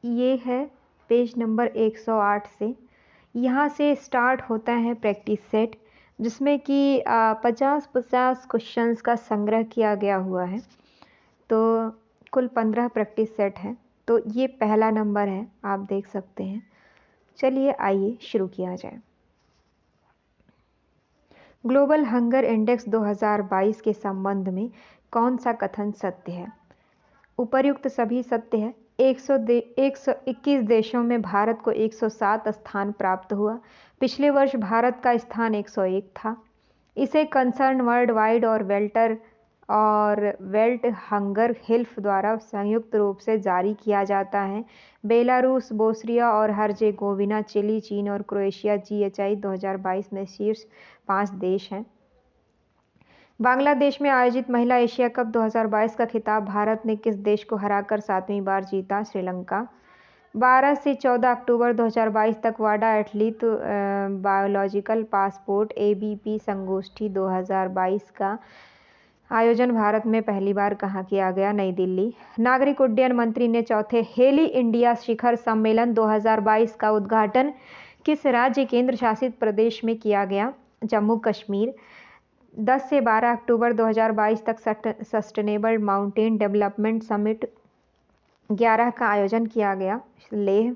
ये है page number 108 से। यहाँ से स्टार्ट होता है प्रैक्टिस सेट, जिसमें कि 50-50 क्वेश्चंस का संग्रह किया गया हुआ है। तो कुल 15 प्रैक्टिस सेट है। तो ये पहला नंबर है, आप देख सकते हैं। चलिए आइए शुरू किया जाए। ग्लोबल हंगर इंडेक्स 2022 के संबंध में कौन सा कथन सत्य है? उपर्युक्त सभी सत्य है। 121 देशों में भारत को 107 स्थान प्राप्त हुआ। पिछले वर्ष भारत का स्थान 101 था। इसे कंसर्न वर्ल्ड वाइड और वेल्ट हंगर हेल्प द्वारा संयुक्त रूप से जारी किया जाता है। बेलारूस, बोस्निया और हर्जेगोविना, चिली, चीन और क्रोएशिया GHI 2022 में शीर्ष 5 देश हैं। बांग्लादेश में आयोजित महिला एशिया कप 2022 का खिताब भारत ने किस देश को हराकर 7वीं बार जीता? श्रीलंका। 12 से 14 अक्टूबर 2022 तक वाडा एथलीट बायोलॉजिकल पासपोर्ट ABP संगोष्ठी 2022 का आयोजन भारत में पहली बार कहाँ किया गया? नई दिल्ली। नागरिक उड्डयन मंत्री ने चौथे हेली इंडिया शिखर सम्मेलन 2022 का उद्घाटन किस राज्य केंद्र शासित प्रदेश में किया गया? जम्मू कश्मीर। 10 से 12 अक्टूबर 2022 तक सस्टेनेबल माउंटेन डेवलपमेंट समिट 11 का आयोजन किया गया। लेह।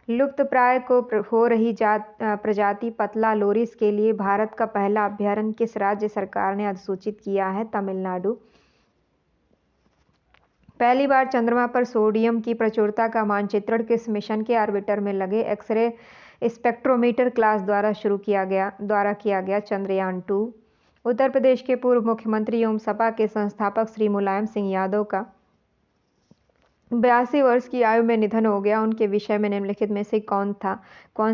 लुप्तप्राय को हो रही प्रजाति पतला लोरिस के लिए भारत का पहला अभयारण्य किस राज्य सरकार ने अधिसूचित किया है? तमिलनाडु। पहली बार चंद्रमा पर सोडियम की प्रचुरता का मानचित्रण किस मिशन के ऑर्बिटर में लगे एक्सरे स्पेक्ट्रोमीटर क्लास द्वारा किया गया? चंद्रयान 2। उत्तर प्रदेश के पूर्व मुख्यमंत्री एवं सपा के संस्थापक श्री मुलायम सिंह यादव का 82 वर्ष की आयु में निधन हो गया। उनके विषय में निम्नलिखित में से कौन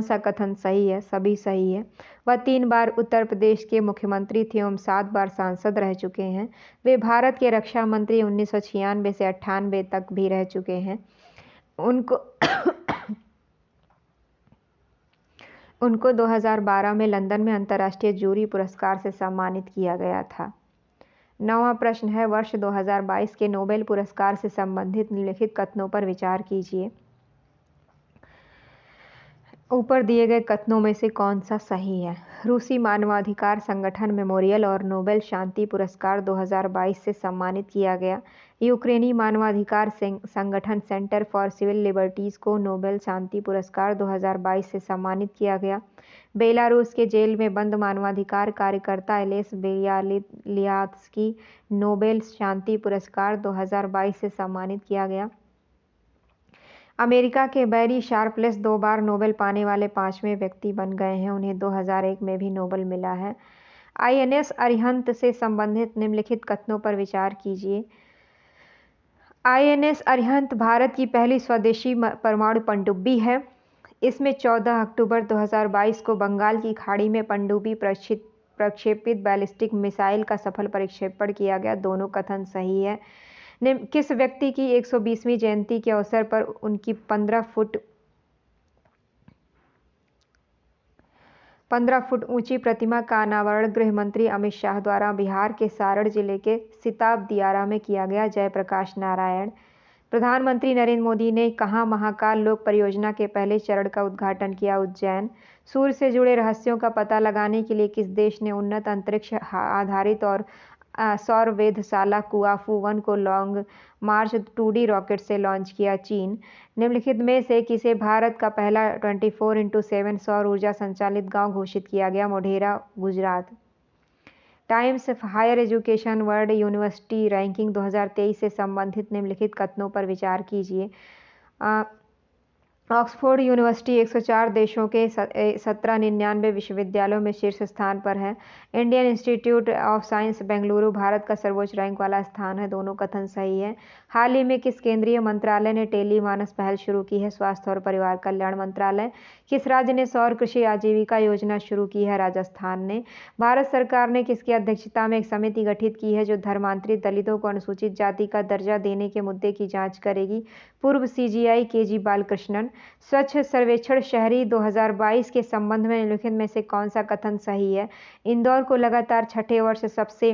सा कथन सही है? सभी सही है। वह 3 बार उत्तर प्रदेश के मुख्यमंत्री थे एवं 7 बार सांसद रह चुके हैं। वे भारत के रक्षा मंत्री 1996 से 98 तक भी रह चुके हैं। उनको 2012 में लंदन में अंतर्राष्ट्रीय जूरी पुरस्कार से सम्मानित किया गया था। 9वां प्रश्न है, वर्ष 2022 के नोबेल पुरस्कार से संबंधित निम्नलिखित कथनों पर विचार कीजिए। ऊपर दिए गए कथनों में से कौन सा सही है? रूसी मानवाधिकार संगठन मेमोरियल और नोबेल शांति पुरस्कार 2022 से सम्मानित किया गया। यूक्रेनी मानवाधिकार संगठन सेंटर फॉर सिविल लिबर्टीज को नोबेल शांति पुरस्कार 2022 से सम्मानित किया गया। बेलारूस के जेल में बंद मानवाधिकार कार्यकर्ता एलेस बेलियात्स्की नोबेल शांति पुरस्कार 2022 से सम्मानित किया गया। अमेरिका के बैरी शार्पलेस 2 बार नोबेल पाने वाले 5वें व्यक्ति बन गए हैं। उन्हें 2001 में भी नोबेल मिला है। INS अरिहंत से संबंधित निम्नलिखित कथनों पर विचार कीजिए। INS अरिहंत भारत की पहली स्वदेशी परमाणु पनडुब्बी है। इसमें 14 अक्टूबर 2022 को बंगाल की खाड़ी में पनडुब्बी प्रक्षेपित बैलिस्टिक मिसाइल का सफल प्रक्षेपण किया गया। दोनों कथन सही है। किस व्यक्ति की 120वीं जयंती के अवसर पर उनकी 15 फुट ऊंची प्रतिमा का अनावरण गृह मंत्री अमित शाह द्वारा बिहार के सारण जिले के सिताब दियारा में किया गया? जयप्रकाश नारायण। प्रधानमंत्री नरेंद्र मोदी ने कहाँ महाकाल लोक परियोजना के पहले चरण का उद्घाटन किया? उज्जैन। सूर्य से जुड़े रहस्यों का पता लगाने के लिए किस देश ने उन्नत अंतरिक्ष आधारित और सौर वेधशाला कुआफू 1 को लॉन्ग मार्च 2D रॉकेट से लॉन्च किया? चीन। निम्नलिखित में से किसे भारत का पहला 24x7 सौर ऊर्जा संचालित गांव घोषित किया गया? Modhera, Gujarat. Times Higher Education World University ranking 2023 से संबंधित निम्नलिखित कथनों पर विचार कीजिए। ऑक्सफोर्ड यूनिवर्सिटी 104 देशों के 1799 विश्वविद्यालयों में शीर्ष स्थान पर है। Indian institute of science Bengaluru Bharat का सर्वोच्च रैंक वाला स्थान है। दोनों कथन सही है। हाल ही में किस केंद्रीय मंत्रालय ने टेली मानस पहल शुरू की है? स्वास्थ्य और परिवार कल्याण मंत्रालय। किस राज्य ने सौर कृषि आजीविका योजना शुरू की है? राजस्थान ने। भारत सरकार ने किसकी अध्यक्षता में एक समिति गठित की है जो धर्मांतरित दलितों को अनुसूचित जाति का दर्जा देने के मुद्दे की जाँच करेगी? पूर्व CGI KG बालकृष्णन। स्वच्छ सर्वेक्षण शहरी 2022 के संबंध में निम्नलिखित में से कौन सा कथन सही है? इंदौर को लगातार छठे वर्ष सबसे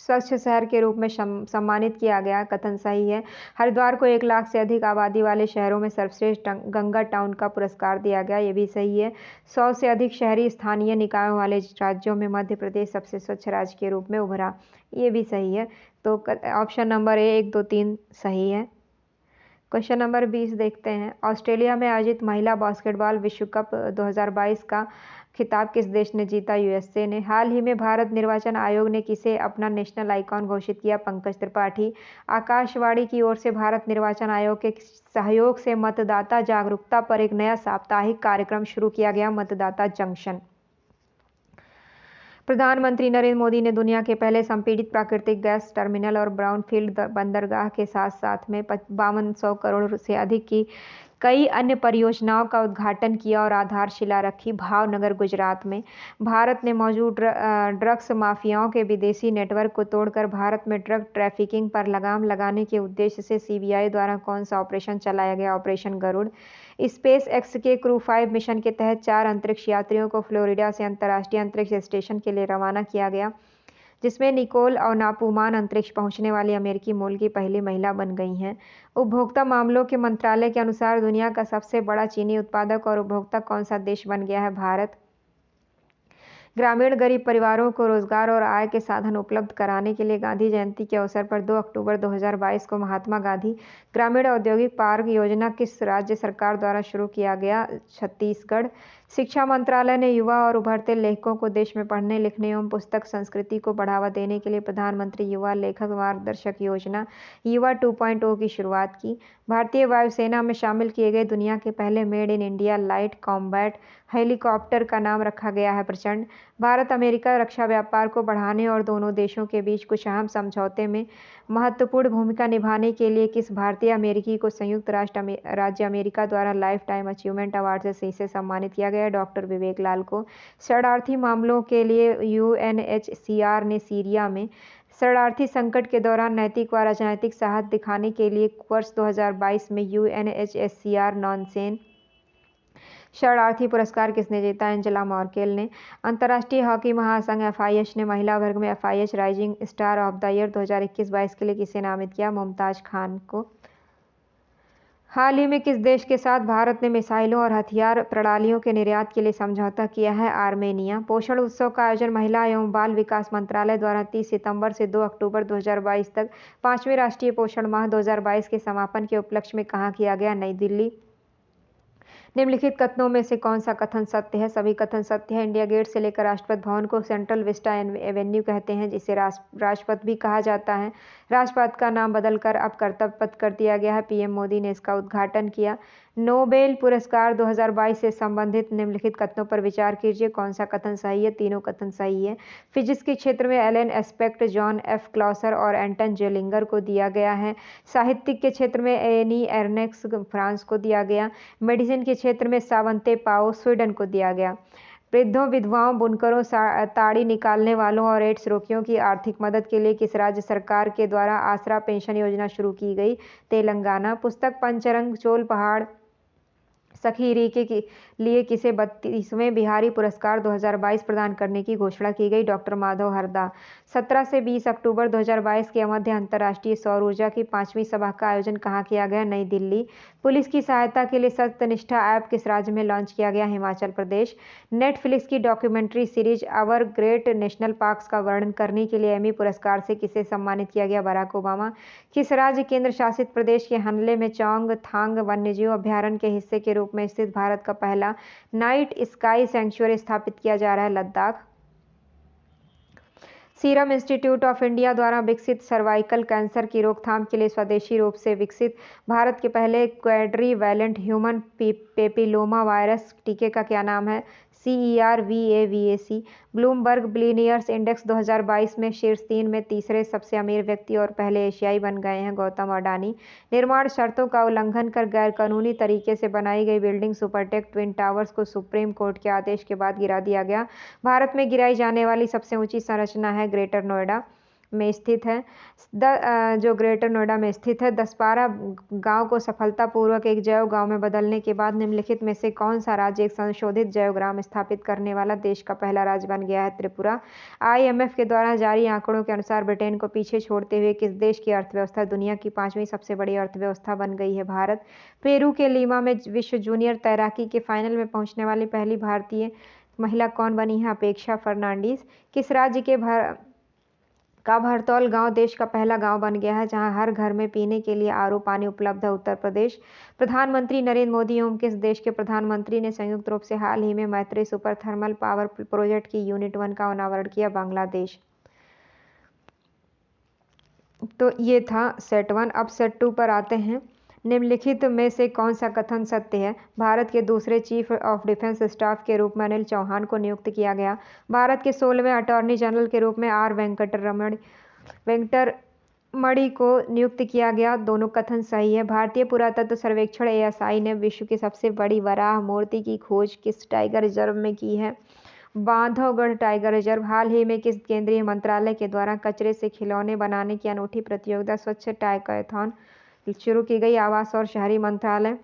स्वच्छ शहर के रूप में सम्मानित किया गया, कथन सही है। हरिद्वार को 1 लाख से अधिक आबादी वाले शहरों में सर्वश्रेष्ठ गंगा टाउन का पुरस्कार दिया गया, ये भी सही है। 100 से अधिक शहरी स्थानीय निकायों वाले राज्यों में मध्य प्रदेश सबसे स्वच्छ राज्य के रूप में उभरा, ये भी सही है। तो ऑप्शन नंबर ए 1, 2, 3 सही है। क्वेश्चन नंबर 20 देखते हैं। ऑस्ट्रेलिया में आयोजित महिला बास्केटबॉल विश्व कप 2022 का खिताब किस देश ने जीता? यूएसए ने। हाल ही में भारत निर्वाचन आयोग ने किसे अपना नेशनल आइकॉन घोषित किया? पंकज त्रिपाठी। आकाशवाणी की ओर से भारत निर्वाचन आयोग के सहयोग से मतदाता जागरूकता पर एक नया साप्ताहिक कार्यक्रम शुरू किया गया, मतदाता जंक्शन। प्रधानमंत्री नरेंद्र मोदी ने दुनिया के पहले संपीड़ित प्राकृतिक गैस टर्मिनल और ब्राउनफील्ड बंदरगाह के साथ साथ में 5200 करोड़ से अधिक की कई अन्य परियोजनाओं का उद्घाटन किया और आधारशिला रखी। भावनगर, गुजरात में भारत ने मौजूद ड्रग्स माफियाओं के विदेशी नेटवर्क को तोड़कर भारत में ड्रग ट्रैफिकिंग पर लगाम लगाने के उद्देश्य से सीबीआई द्वारा कौन सा ऑपरेशन चलाया गया? ऑपरेशन गरुड़। स्पेस एक्स के क्रू 5 मिशन के तहत 4 अंतरिक्ष यात्रियों को फ्लोरिडा से अंतर्राष्ट्रीय अंतरिक्ष स्टेशन के लिए रवाना किया गया, जिसमें निकोल और नापूमान अंतरिक्ष पहुंचने वाली अमेरिकी मूल की पहली महिला बन गई हैं। उपभोक्ता मामलों के मंत्रालय के अनुसार दुनिया का सबसे बड़ा चीनी उत्पादक और उपभोक्ता कौन सा देश बन गया है? भारत। ग्रामीण गरीब परिवारों को रोजगार और आय के साधन उपलब्ध कराने के लिए गांधी जयंती के अवसर पर 2 अक्टूबर 2022 को महात्मा गांधी ग्रामीण औद्योगिक पार्क योजना किस राज्य सरकार द्वारा शुरू किया गया? छत्तीसगढ़। शिक्षा मंत्रालय ने युवा और उभरते लेखकों को देश में पढ़ने लिखने एवं पुस्तक संस्कृति को बढ़ावा देने के लिए प्रधानमंत्री युवा लेखक मार्गदर्शक योजना युवा 2.0 की शुरुआत की। भारतीय वायुसेना में शामिल किए गए दुनिया के पहले made in India light combat helicopter का नाम रखा गया है प्रचंड। भारत अमेरिका रक्षा व्यापार को बढ़ाने और दोनों देशों के बीच कुछ अहम समझौते में महत्वपूर्ण भूमिका निभाने के लिए किस भारतीय अमेरिकी को संयुक्त राज्य अमेरिका द्वारा लाइफ टाइम अचीवमेंट अवार्ड से सम्मानित किया गया? डॉक्टर विवेक लाल को। शरणार्थी मामलों के लिए यूएनएचसीआर ने सीरिया में शरणार्थी संकट के दौरान नैतिक व राजनीतिक साहस दिखाने के लिए वर्ष 2022 में यूएनएचसीआर नॉनसेन शरणार्थी पुरस्कार किसने जीता? एंजेला मर्केल ने। अंतर्राष्ट्रीय हॉकी महासंघ एफआईएच ने महिला वर्ग में FIH rising star of the year 2021-22 के लिए किसे नामित किया? मुमताज खान को। हाल ही में किस देश के साथ भारत ने मिसाइलों और हथियार प्रणालियों के निर्यात के लिए समझौता किया है? आर्मेनिया। पोषण उत्सव का आयोजन महिला एवं बाल विकास मंत्रालय द्वारा 30 सितंबर से 2 अक्टूबर 2022 तक 5वें राष्ट्रीय पोषण माह 2022 के समापन के उपलक्ष्य में कहाँ किया गया? नई दिल्ली। निम्नलिखित कथनों में से कौन सा कथन सत्य है? सभी कथन सत्य है। इंडिया गेट से लेकर राष्ट्रपति भवन को सेंट्रल विस्टा एवेन्यू कहते हैं, जिसे राजपथ भी कहा जाता है। राजपथ का नाम बदलकर अब कर्तव्य पथ कर दिया गया है। पीएम मोदी ने इसका उद्घाटन किया। नोबेल पुरस्कार 2022 से संबंधित निम्नलिखित कथनों पर विचार कीजिए, कौन सा कथन सही है? तीनों कथन सही है। फिजिक्स के क्षेत्र में एलन एस्पेक्ट जॉन एफ क्लॉसर और एंटन जेलिंगर को दिया गया है। साहित्यिक के क्षेत्र में एनी एर्नेक्स फ्रांस को दिया गया। मेडिसिन के क्षेत्र में सावंते पाओ स्वीडन को दिया गया। वृद्धों, विधवाओं, बुनकरों, ताड़ी निकालने वालों और एड्स रोगियों की आर्थिक मदद के लिए किस राज्य सरकार के द्वारा आसरा पेंशन योजना शुरू की गई? तेलंगाना। पुस्तक पंचरंग चोल पहाड़ सखीरी के लिए किसे 32वें बिहारी पुरस्कार 2022 प्रदान करने की घोषणा की गई? डॉक्टर माधव हरदा। 17 से 20 अक्टूबर 2022 के मध्य अंतर्राष्ट्रीय सौर ऊर्जा की 5वीं सभा का आयोजन कहाँ किया गया? नई दिल्ली। पुलिस की सहायता के लिए सत्यनिष्ठा ऐप किस राज्य में लॉन्च किया गया? हिमाचल प्रदेश। नेटफ्लिक्स की documentary series Our Great National Parks का वर्णन करने के लिए एमी पुरस्कार से किसे सम्मानित किया गया? Barack Obama. किस राज्य केंद्र शासित प्रदेश के हनले में चौंग थांग वन्यजीव अभ्यारण्य के हिस्से के रूप में स्थित भारत का पहला नाइट स्काई सेंचुरी स्थापित किया जा रहा है? Ladakh. Serum institute of India द्वारा विकसित सर्वाइकल कैंसर की रोकथाम के लिए स्वदेशी रूप से विकसित भारत के पहले क्वाड्रीवैलेंट ह्यूमन पेपिलोमा वायरस टीके का क्या नाम है? CERVAVAC। ब्लूमबर्ग बिलियनियर्स इंडेक्स 2022 में शीर्ष 3 में तीसरे सबसे अमीर व्यक्ति और पहले एशियाई बन गए हैं गौतम अडानी। निर्माण शर्तों का उल्लंघन कर गैरकानूनी तरीके से बनाई गई बिल्डिंग सुपरटेक ट्विन टावर्स को सुप्रीम कोर्ट के आदेश के बाद गिरा दिया गया। भारत में गिराई जाने वाली सबसे ऊंची संरचना है ग्रेटर नोएडा। में स्थित है, जो ग्रेटर नोएडा में स्थित है। 10-12 गांव को सफलतापूर्वक एक जैव गांव में बदलने के बाद निम्नलिखित में से कौन सा राज्य एक संशोधित जैव ग्राम स्थापित करने वाला देश का पहला राज्य बन गया है? त्रिपुरा। IMF के द्वारा जारी आंकड़ों के अनुसार ब्रिटेन को पीछे छोड़ते हुए किस देश की अर्थव्यवस्था दुनिया की 5वीं सबसे बड़ी अर्थव्यवस्था बन गई है? भारत। पेरू के लीमा में विश्व जूनियर तैराकी के फाइनल में पहुंचने वाली पहली भारतीय महिला कौन बनी है? अपेक्षा फर्नांडीज। किस राज्य के भरतौल गांव देश का पहला गांव बन गया है जहां हर घर में पीने के लिए RO पानी उपलब्ध है? उत्तर प्रदेश। प्रधानमंत्री नरेंद्र मोदी एवं किस देश के प्रधानमंत्री ने संयुक्त रूप से हाल ही में मैत्री सुपर थर्मल पावर प्रोजेक्ट की यूनिट 1 का अनावरण किया? बांग्लादेश। तो ये था सेट 1। अब सेट 2 पर आते हैं। निम्नलिखित में से कौन सा कथन सत्य है? भारत के दूसरे चीफ ऑफ डिफेंस स्टाफ के रूप में अनिल चौहान को नियुक्त किया गया। भारत के 16वें अटॉर्नी जनरल के रूप में R वेंकटरमणि को नियुक्त किया गया। दोनों कथन सही है। भारतीय पुरातत्व सर्वेक्षण ASI ने विश्व की सबसे बड़ी वराह मूर्ति की खोज किस टाइगर रिजर्व में की है? Bandhavgarh tiger reserve. हाल ही में किस केंद्रीय मंत्रालय के द्वारा कचरे से खिलौने बनाने की अनूठी प्रतियोगिता स्वच्छ टाइकाथॉन शुरू की गई? आवास और शहरी मंत्रालय।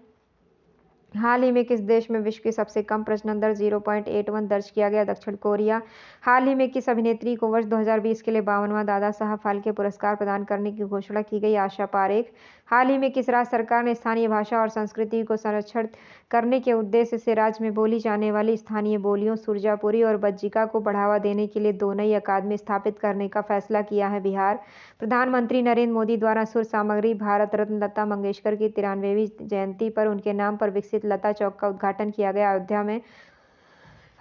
हाल ही में किस देश में विश्व की सबसे कम प्रजनन दर 0.81 दर्ज किया गया? दक्षिण कोरिया। हाल ही में किस अभिनेत्री को वर्ष 2020 के लिए 52वां दादा साहब फाल्के पुरस्कार प्रदान करने की घोषणा की गई? आशा पारेख। हाल ही में किस राज्य सरकार ने स्थानीय भाषा और संस्कृति को संरक्षण करने के उद्देश्य से राज्य में बोली जाने वाली स्थानीय बोलियों सुरजापुरी और बज्जिका को बढ़ावा देने के लिए 2 नई अकादमी स्थापित करने का फैसला किया है? बिहार। प्रधानमंत्री नरेंद्र मोदी द्वारा सुर सामग्री भारत रत्न लता मंगेशकर की 93वीं जयंती पर उनके नाम पर विकसित लता चौक का उद्घाटन किया गया अयोध्या में।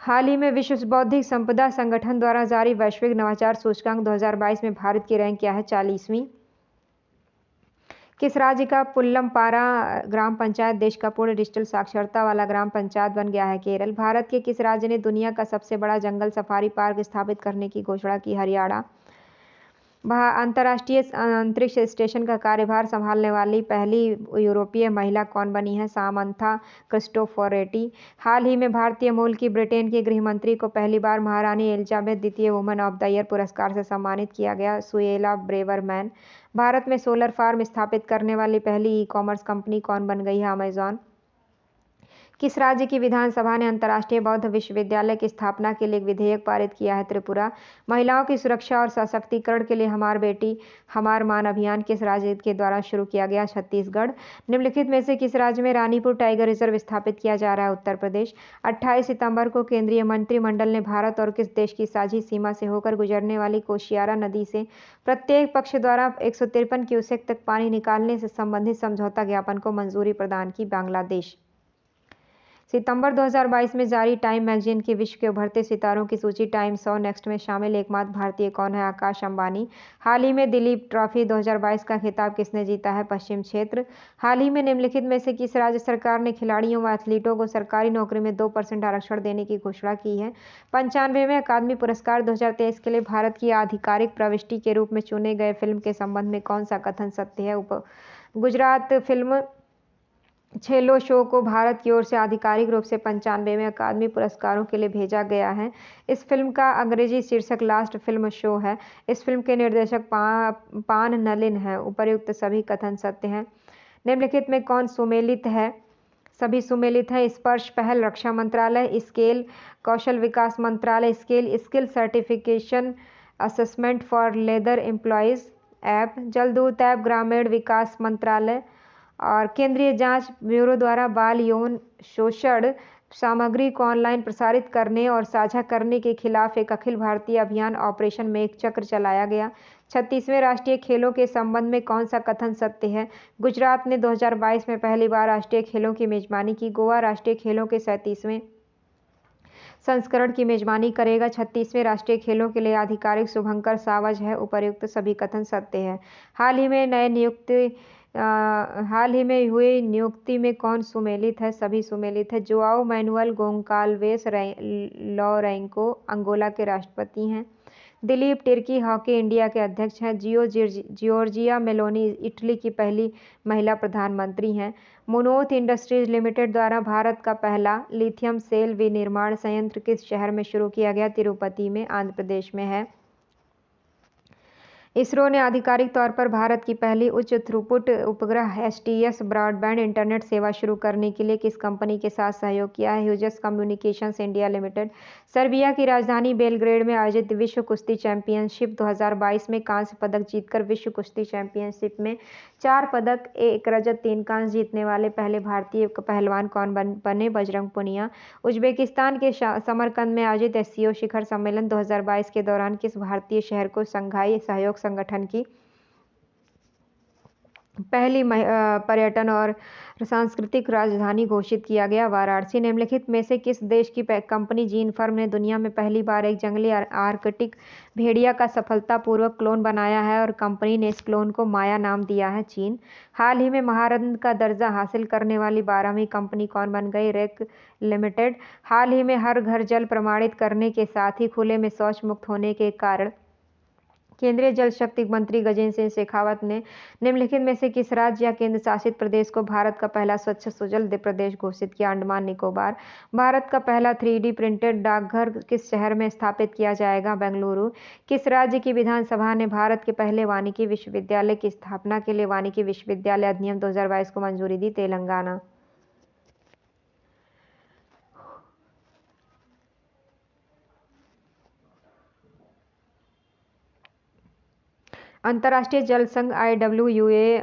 हाल ही में विश्व बौद्धिक संपदा संगठन द्वारा जारी वैश्विक नवाचार सूचकांक 2022 में भारत की रैंक क्या है? 40वीं। किस राज्य का पुल्लमपारा ग्राम पंचायत देश का पूर्ण डिजिटल साक्षरता वाला ग्राम पंचायत बन गया है? केरल। भारत के किस राज्य ने दुनिया का सबसे बड़ा जंगल सफारी पार्क स्थापित करने की घोषणा की? हरियाणा। अंतर्राष्ट्रीय अंतरिक्ष स्टेशन का कार्यभार संभालने वाली पहली यूरोपीय महिला कौन बनी है? Samantha Cristoforetti. हाल ही में भारतीय मूल की ब्रिटेन के गृह मंत्री को पहली बार महारानी एलिजाबेथ द्वितीय वुमन ऑफ द ईयर पुरस्कार से सम्मानित किया गया। Suella Braverman. भारत में सोलर फार्म स्थापित करने वाली पहली ई-कॉमर्स कंपनी कौन बन गई है? अमेजॉन। किस राज्य की विधानसभा ने अंतर्राष्ट्रीय बौद्ध विश्वविद्यालय की स्थापना के लिए एक विधेयक पारित किया है? त्रिपुरा। महिलाओं की सुरक्षा और सशक्तिकरण के लिए हमार बेटी हमार मान अभियान किस राज्य के द्वारा शुरू किया गया? छत्तीसगढ़। निम्नलिखित में से किस राज्य में रानीपुर टाइगर रिजर्व स्थापित किया जा रहा है? उत्तर प्रदेश। 28 सितंबर को केंद्रीय मंत्रिमंडल ने भारत और किस देश की साझी सीमा से होकर गुजरने वाली कोशियारा नदी से प्रत्येक पक्ष द्वारा 153 क्यूसेक तक पानी निकालने से संबंधित समझौता ज्ञापन को मंजूरी प्रदान की? बांग्लादेश। सितंबर 2022 में जारी टाइम मैगजीन की विश्व के उभरते सितारों की सूची टाइम 100 नेक्स्ट में शामिल एकमात्र भारतीय कौन है? आकाश अंबानी। हाल ही में दिलीप ट्रॉफी 2022 का खिताब किसने जीता है? पश्चिम क्षेत्र। हाल ही में निम्नलिखित में से किस राज्य सरकार ने खिलाड़ियों व एथलीटों को सरकारी नौकरी में 2% आरक्षण देने की घोषणा की है? 95वें अकादमी पुरस्कार 2023 के लिए भारत की आधिकारिक प्रविष्टि के रूप में चुने गए फिल्म के संबंध में कौन सा कथन सत्य है? गुजरात फिल्म छेलो शो को भारत की ओर से आधिकारिक रूप से 95वें अकादमी पुरस्कारों के लिए भेजा गया है। इस फिल्म का अंग्रेजी शीर्षक लास्ट फिल्म शो है। इस फिल्म के निर्देशक पान नलिन हैं। उपर्युक्त सभी कथन सत्य हैं। निम्नलिखित में कौन सुमेलित है? सभी सुमेलित हैं। स्पर्श पहल रक्षा मंत्रालय, स्केल कौशल विकास मंत्रालय, skill certification assessment for leather employees app, Jaldoot app ग्रामीण विकास मंत्रालय और केंद्रीय जांच ब्यूरो द्वारा बाल यौन शोषण सामग्री को ऑनलाइन प्रसारित करने और साझा करने के खिलाफ एक अखिल भारतीय अभियान ऑपरेशन मेघ चक्र चलाया गया। 36वें राष्ट्रीय खेलों के संबंध में कौन सा कथन सत्य है? गुजरात ने 2022 में पहली बार राष्ट्रीय खेलों की मेजबानी की। गोवा राष्ट्रीय खेलों के 37वें संस्करण की मेजबानी करेगा। 36वें राष्ट्रीय खेलों के लिए आधिकारिक शुभंकर सावज है। उपर्युक्त सभी कथन सत्य है। हाल ही में हुई नियुक्ति में कौन सुमेलित है? सभी सुमेलित है। जोआओ मैनुअल गोंकाल्वेस लॉरेंको अंगोला के राष्ट्रपति हैं। दिलीप टिर्की हॉकी इंडिया के अध्यक्ष हैं। जियोर्जिया मेलोनी इटली की पहली महिला प्रधानमंत्री हैं। मुनोथ इंडस्ट्रीज लिमिटेड द्वारा भारत का पहला लिथियम सेल विनिर्माण संयंत्र किस शहर में शुरू किया गया? तिरुपति में, आंध्र प्रदेश में है। इसरो ने आधिकारिक तौर पर भारत की पहली उच्च थ्रूपुट उपग्रह एसटीएस ब्रॉडबैंड इंटरनेट सेवा शुरू करने के लिए किस कंपनी के साथ सहयोग किया है? Hughes communications India limited. Serbia की राजधानी बेलग्रेड में आयोजित विश्व कुश्ती चैंपियनशिप 2022 में कांस्य पदक जीतकर विश्व कुश्ती चैंपियनशिप में 4 पदक, 1 रजत, 3 कांस्य जीतने वाले पहले भारतीय पहलवान कौन बने? बजरंग पुनिया। उज्बेकिस्तान के समरकंद में आयोजित एससीओ शिखर सम्मेलन 2022 के दौरान किस भारतीय शहर को शंघाई सहयोग संगठन की पहली पर्यटन और सांस्कृतिक राजधानी घोषित किया गया? वाराणसी। निम्नलिखित में से किस देश की कंपनी जीन फर्म ने दुनिया में पहली बार एक जंगली आर्कटिक भेड़िया का सफलतापूर्वक क्लोन बनाया है और कंपनी ने इस क्लोन को माया नाम दिया है? चीन। हाल ही में महारत्न का दर्जा हासिल करने वाली 12वीं कंपनी कौन बन गई? Rake limited. हाल ही में हर घर जल प्रमाणित करने के साथ ही खुले में शौच मुक्त होने के कारण केंद्रीय जल शक्ति मंत्री गजेंद्र सिंह शेखावत ने निम्नलिखित में से किस राज्य या केंद्र शासित प्रदेश को भारत का पहला स्वच्छ सुजल प्रदेश घोषित किया? अंडमान निकोबार। भारत का पहला 3D प्रिंटेड डाकघर किस शहर में स्थापित किया जाएगा? बेंगलुरु। किस राज्य की विधानसभा ने भारत के पहले वानिकी विश्वविद्यालय की स्थापना के लिए वानिकी विश्वविद्यालय अधिनियम 2022 को मंजूरी दी? तेलंगाना। अंतर्राष्ट्रीय जल संघ IWA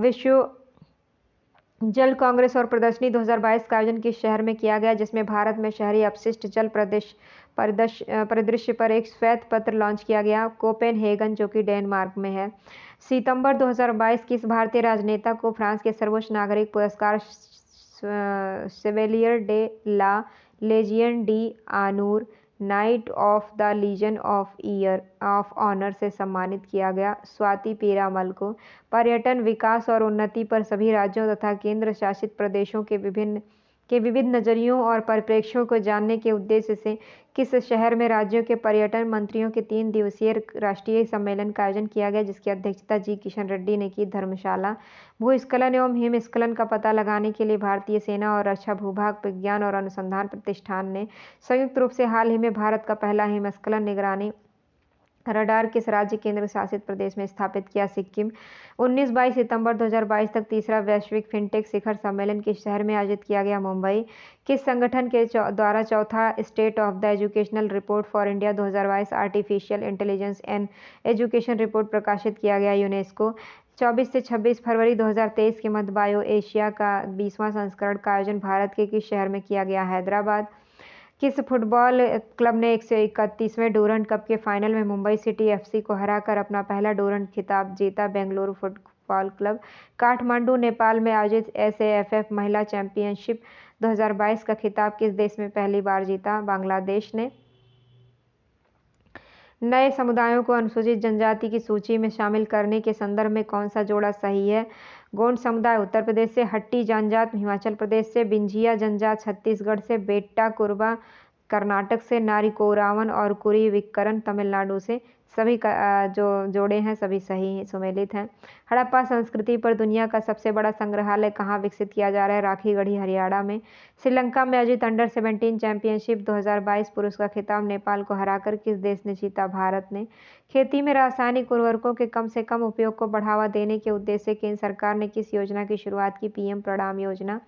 विश्व जल कांग्रेस और प्रदर्शनी 2022 का आयोजन किस शहर में किया गया, जिसमें भारत में शहरी अपशिष्ट जल परिदृश्य पर एक श्वेत पत्र लॉन्च किया गया? कोपेनहेगन, जो कि डेनमार्क में है। सितंबर 2022 किस भारतीय राजनेता को फ्रांस के सर्वोच्च नागरिक पुरस्कार Chevalier de la Legion d'honneur knight of the legion of honour से सम्मानित किया गया? स्वाति पीरामल को। पर्यटन विकास और उन्नति पर सभी राज्यों तथा केंद्र शासित प्रदेशों के विविध नजरियों और परिप्रेक्ष्यों को जानने के उद्देश्य से किस शहर में राज्यों के पर्यटन मंत्रियों के 3 दिवसीय राष्ट्रीय सम्मेलन का आयोजन किया गया, जिसकी अध्यक्षता जी किशन रेड्डी ने की? धर्मशाला। भूस्खलन एवं हिमस्खलन का पता लगाने के लिए भारतीय सेना और रक्षा भूभाग विज्ञान और अनुसंधान प्रतिष्ठान ने संयुक्त रूप से हाल ही में भारत का पहला हिमस्खलन निगरानी रडार किस राज्य केंद्र शासित प्रदेश में स्थापित किया? सिक्किम। 19-22 सितंबर 2022 तक तीसरा वैश्विक फिनटेक शिखर सम्मेलन किस शहर में आयोजित किया गया? मुंबई। किस संगठन के द्वारा चौथा state of the educational report for India 2022 artificial intelligence and education report प्रकाशित किया गया? यूनेस्को। 24 से 26 फरवरी 2023 के मध्य बायो एशिया का 20वां संस्करण का आयोजन भारत के किस शहर में किया गया? हैदराबाद। किस फुटबॉल क्लब ने 131वें डूरंड कप के फाइनल में मुंबई सिटी एफसी को हराकर अपना पहला डूरंड खिताब जीता? Bengaluru football club. काठमांडू, नेपाल में आयोजित SAFF महिला चैंपियनशिप 2022 का खिताब किस देश में पहली बार जीता? बांग्लादेश ने। नए समुदायों को अनुसूचित जनजाति की सूची में शामिल करने के संदर्भ में कौन सा जोड़ा सही है? गोंड समुदाय उत्तर प्रदेश से, हट्टी जनजात हिमाचल प्रदेश से, बिंझिया जनजात छत्तीसगढ़ से, बेट्टा कुरबा कर्नाटक से, नारी कोरावन और कुरी विक्करन तमिलनाडु से। सभी का जो जोड़े हैं सभी सही सुमेलित हैं। हड़प्पा संस्कृति पर दुनिया का सबसे बड़ा संग्रहालय कहाँ विकसित किया जा रहा है? राखीगढ़ी हरियाणा में। श्रीलंका में आयोजित अंडर 17 चैंपियनशिप 2022 पुरुष का खिताब नेपाल को हराकर किस देश ने जीता? भारत ने। खेती में रासायनिक उर्वरकों के कम से कम उपयोग को बढ़ावा देने के उद्देश्य से केंद्र सरकार ने किस योजना की शुरुआत की? PM प्रणाम योजना।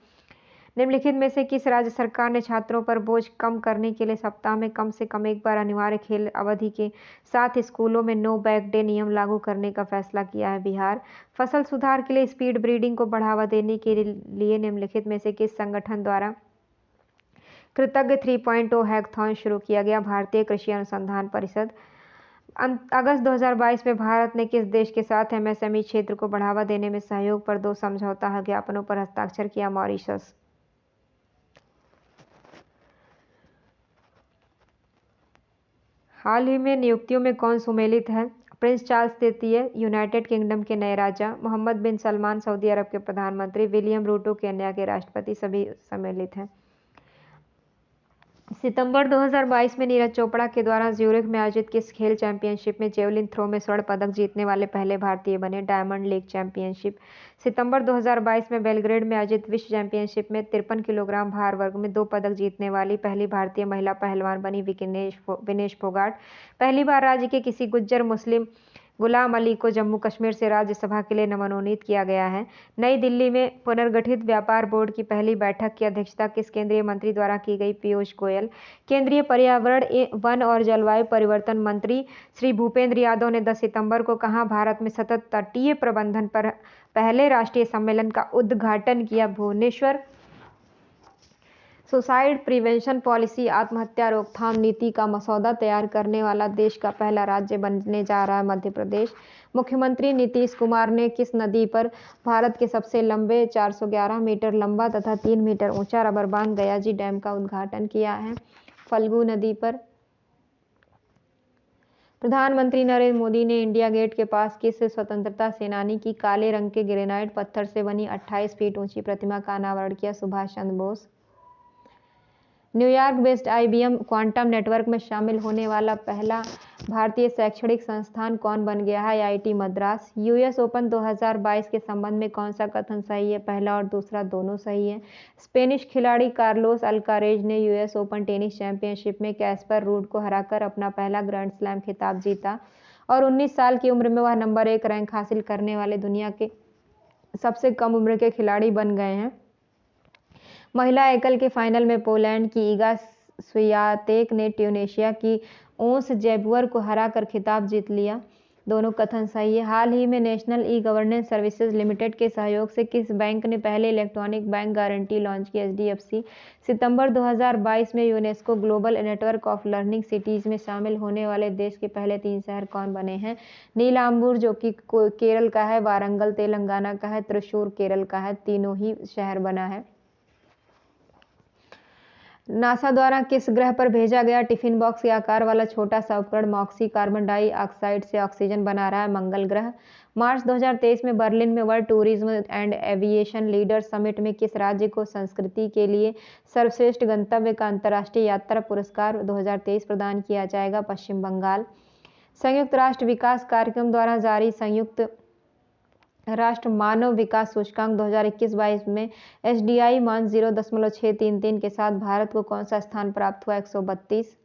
निम्नलिखित में से किस राज्य सरकार ने छात्रों पर बोझ कम करने के लिए सप्ताह में कम से कम एक बार अनिवार्य खेल अवधि के साथ स्कूलों में नो बैग डे नियम लागू करने का फैसला किया है? बिहार। फसल सुधार के लिए स्पीड ब्रीडिंग को बढ़ावा देने के लिए निम्नलिखित में से किस संगठन द्वारा कृतज्ञ 3.0 हैकथॉन शुरू किया गया? भारतीय कृषि अनुसंधान परिषद। अगस्त 2022 में भारत ने किस देश के साथ MSME क्षेत्र को बढ़ावा देने में सहयोग पर 2 समझौता ज्ञापनों पर हस्ताक्षर किया? मॉरिशस। हाल ही में नियुक्तियों में कौन सुमेलित है? प्रिंस चार्ल्स तृतीय यूनाइटेड किंगडम के नए राजा, मोहम्मद बिन सलमान सऊदी अरब के प्रधानमंत्री, विलियम रूटो केन्या के राष्ट्रपति, सभी सम्मिलित हैं। सितंबर 2022 में नीरज चोपड़ा के द्वारा ज्यूरिख में आयोजित किस खेल चैंपियनशिप में जेवलिन थ्रो में स्वर्ण पदक जीतने वाले पहले भारतीय बने? Diamond league championship. सितंबर 2022 में बेलग्रेड में आयोजित विश्व चैंपियनशिप में 53 किलोग्राम भार वर्ग में 2 पदक जीतने वाली पहली भारतीय महिला पहलवान बनी विनेश फोगाट। पहली बार राज्य के किसी गुज्जर मुस्लिम गुलाम अली को जम्मू कश्मीर से राज्यसभा के लिए मनोनीत किया गया है। नई दिल्ली में पुनर्गठित व्यापार बोर्ड की पहली बैठक की अध्यक्षता किस केंद्रीय मंत्री द्वारा की गई? पीयूष गोयल। केंद्रीय पर्यावरण वन और जलवायु परिवर्तन मंत्री श्री भूपेंद्र यादव ने 10 सितंबर को कहाँ भारत में सतत तटीय प्रबंधन पर पहले राष्ट्रीय सम्मेलन का उद्घाटन किया? भुवनेश्वर। सुसाइड प्रिवेंशन पॉलिसी आत्महत्या रोकथाम नीति का मसौदा तैयार करने वाला देश का पहला राज्य बनने जा रहा है मध्य प्रदेश। मुख्यमंत्री नीतीश कुमार ने किस नदी पर भारत के सबसे लंबे 411 मीटर लंबा तथा 3 मीटर ऊंचा रबर बांध गयाजी डैम का उद्घाटन किया है? फल्गु नदी पर। प्रधानमंत्री नरेंद्र मोदी ने इंडिया गेट के पास किस स्वतंत्रता सेनानी की काले रंग के ग्रेनाइट पत्थर से बनी 28 फीट ऊंची प्रतिमा का अनावरण किया? Subhash Chandra Bose. New York based IBM quantum network में शामिल होने वाला पहला भारतीय शैक्षणिक संस्थान कौन बन गया है? आईआईटी मद्रास। यूएस ओपन 2022 के संबंध में कौन सा कथन सही है? पहला और दूसरा दोनों सही है। स्पेनिश खिलाड़ी कार्लोस अल्कारेज ने यूएस ओपन टेनिस चैंपियनशिप में कैस्पर रूड को हराकर अपना पहला ग्रैंड स्लैम खिताब जीता और 19 साल की उम्र में वह नंबर 1 रैंक हासिल करने वाले दुनिया के सबसे कम उम्र के खिलाड़ी बन गए हैं। महिला एकल के फाइनल में पोलैंड की ईगा स्वियातेक ने ट्यूनीशिया की ओंस जैबुअर को हराकर खिताब जीत लिया। दोनों कथन सही है। हाल ही में national e governance services limited के सहयोग से किस बैंक ने पहले इलेक्ट्रॉनिक बैंक गारंटी लॉन्च की? एचडीएफसी। सितंबर 2022 में UNESCO global network of learning cities में शामिल होने वाले देश के पहले 3 शहर कौन बने हैं? नीलांबूर जो कि केरल का है, वारंगल तेलंगाना का है, त्रिशूर केरल का है। तीनों ही शहर बना है। नासा द्वारा किस ग्रह पर भेजा गया टिफिन बॉक्स के आकार वाला छोटा सा उपकरण मॉक्सी कार्बन डाइऑक्साइड से ऑक्सीजन बना रहा है? मंगल ग्रह। मार्च 2023 में बर्लिन में world tourism and aviation leaders summit में किस राज्य को संस्कृति के लिए सर्वश्रेष्ठ गंतव्य का अंतर्राष्ट्रीय यात्रा पुरस्कार 2023 प्रदान किया जाएगा? पश्चिम बंगाल। संयुक्त राष्ट्र विकास कार्यक्रम द्वारा जारी संयुक्त राष्ट्र मानव विकास सूचकांक 2021-22 में एसडीआई मान 0.633 के साथ भारत को कौन सा स्थान प्राप्त हुआ? 132।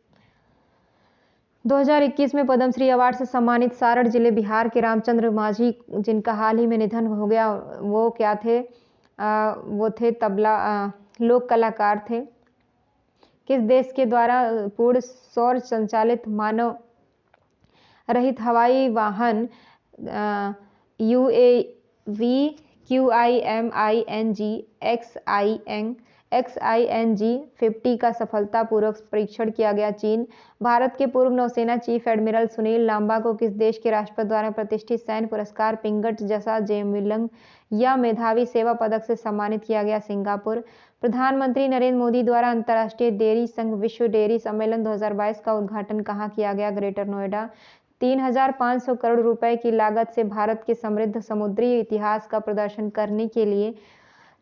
2021 में पद्मश्री अवार्ड से सम्मानित सारण जिले बिहार के रामचंद्र मांझी जिनका हाल ही में निधन हो गया, वो क्या थे? वो थे तबला लोक कलाकार थे। किस देश के द्वारा पूर्ण सौर संचालित मानव रहित हवाई वाहन UAV QIMING XING 50 का सफलतापूर्वक परीक्षण किया गया? चीन। भारत के पूर्व नौसेना चीफ एडमिरल सुनील लांबा को किस देश के राष्ट्रपति द्वारा प्रतिष्ठित सैन्य पुरस्कार पिंगट जसा जेमिलंग या मेधावी सेवा पदक से सम्मानित किया गया? सिंगापुर। प्रधानमंत्री नरेंद्र मोदी द्वारा अंतर्राष्ट्रीय डेयरी संघ विश्व डेयरी सम्मेलन 2022 का उद्घाटन कहाँ किया गया? ग्रेटर नोएडा। 3,500 करोड़ रुपए की लागत से भारत के समृद्ध समुद्री इतिहास का प्रदर्शन करने के लिए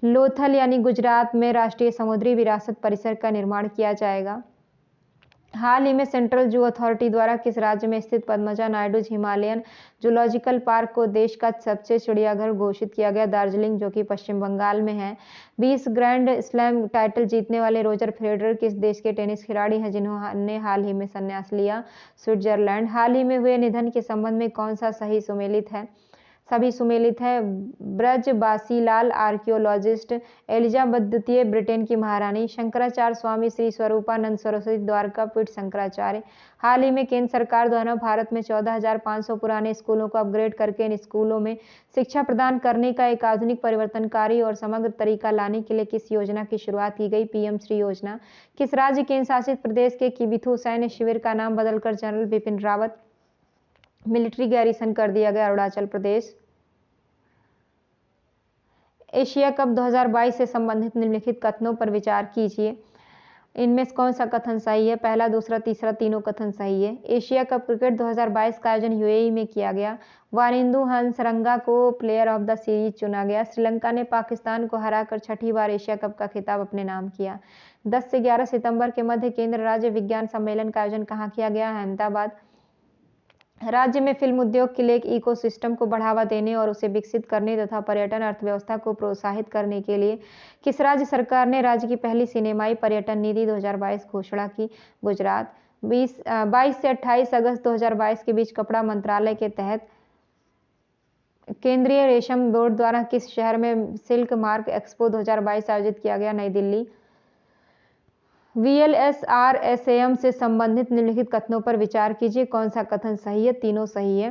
लोथल यानी गुजरात में राष्ट्रीय समुद्री विरासत परिसर का निर्माण किया जाएगा। हाल ही में सेंट्रल जू अथॉरिटी द्वारा किस राज्य में स्थित Padmaja Naidu Himalayan zoological park को देश का सबसे चिड़ियाघर घोषित किया गया? दार्जिलिंग जो कि पश्चिम बंगाल में है। 20 ग्रैंड स्लैम टाइटल जीतने वाले रोजर फेडरर किस देश के टेनिस खिलाड़ी हैं जिन्होंने हाल ही में संन्यास लिया? स्विट्जरलैंड। हाल ही में हुए निधन के संबंध में कौन सा सही सुमेलित है? सभी सुमेलित है। ब्रजबासीलाल आर्कियोलॉजिस्ट। एलिजाबेथ द्वितीय ब्रिटेन की महारानी। शंकराचार्य स्वामी श्री स्वरूपानंद सरस्वती द्वारकापीठ शंकराचार्य। हाल ही में केंद्र सरकार द्वारा भारत में 14,500 पुराने स्कूलों को अपग्रेड करके इन स्कूलों में शिक्षा प्रदान करने का एक आधुनिक परिवर्तनकारी और समग्र तरीका लाने के लिए किस योजना की शुरुआत की गई? पीएम श्री योजना। किस राज्य केंद्र शासित प्रदेश के किबिथु सैन्य शिविर का नाम बदलकर general Bipin Rawat military garrison कर दिया गया? अरुणाचल प्रदेश। एशिया कप 2022 से संबंधित निम्नलिखित कथनों पर विचार कीजिए। इनमें से कौन सा कथन सही है? पहला, दूसरा, तीसरा, तीनों कथन सही है। एशिया कप क्रिकेट 2022 का आयोजन यूएई में किया गया। वानिंदु हंसरंगा को प्लेयर ऑफ द सीरीज चुना गया। श्रीलंका ने पाकिस्तान को हराकर छठी बार एशिया कप का खिताब अपने नाम किया। 10 से 11 सितंबर के मध्य केंद्र राज्य विज्ञान सम्मेलन का आयोजन कहाँ किया गया? अहमदाबाद। राज्य में फिल्म उद्योग के लिए एक इकोसिस्टम को बढ़ावा देने और उसे विकसित करने तथा पर्यटन अर्थव्यवस्था को प्रोत्साहित करने के लिए किस राज्य सरकार ने राज्य की पहली सिनेमाई पर्यटन नीति 2022 घोषणा की? गुजरात। 22 से 28 अगस्त 2022 के बीच कपड़ा मंत्रालय के तहत केंद्रीय रेशम बोर्ड द्वारा किस शहर में सिल्क मार्क एक्सपो 2022 आयोजित किया गया? नई दिल्ली। VLSRSAM से संबंधित निम्नलिखित कथनों पर विचार कीजिए, कौन सा कथन सही है? तीनों सही है।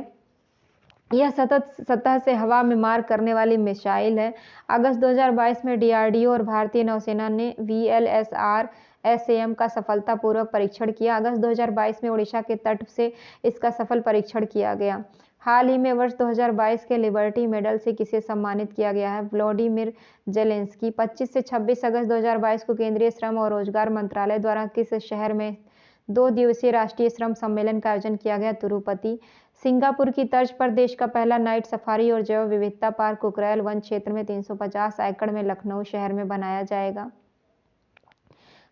यह सतत सतह से हवा में मार करने वाली मिसाइल है। अगस्त 2022 में DRDO और भारतीय नौसेना ने VLSRSAM का सफलतापूर्वक परीक्षण किया। अगस्त 2022 में ओडिशा के तट से इसका सफल परीक्षण किया गया। हाल ही में वर्ष 2022 के लिबर्टी मेडल से किसे सम्मानित किया गया है? Vladimir Zelensky. 25 से 26 अगस्त 2022 को केंद्रीय श्रम और रोजगार मंत्रालय द्वारा किस शहर में 2 दिवसीय राष्ट्रीय श्रम सम्मेलन का आयोजन किया गया? तिरुपति। सिंगापुर की तर्ज पर देश का पहला नाइट सफारी और जैव विविधता पार्क कुकरेल वन क्षेत्र में 350 एकड़ में लखनऊ शहर में बनाया जाएगा।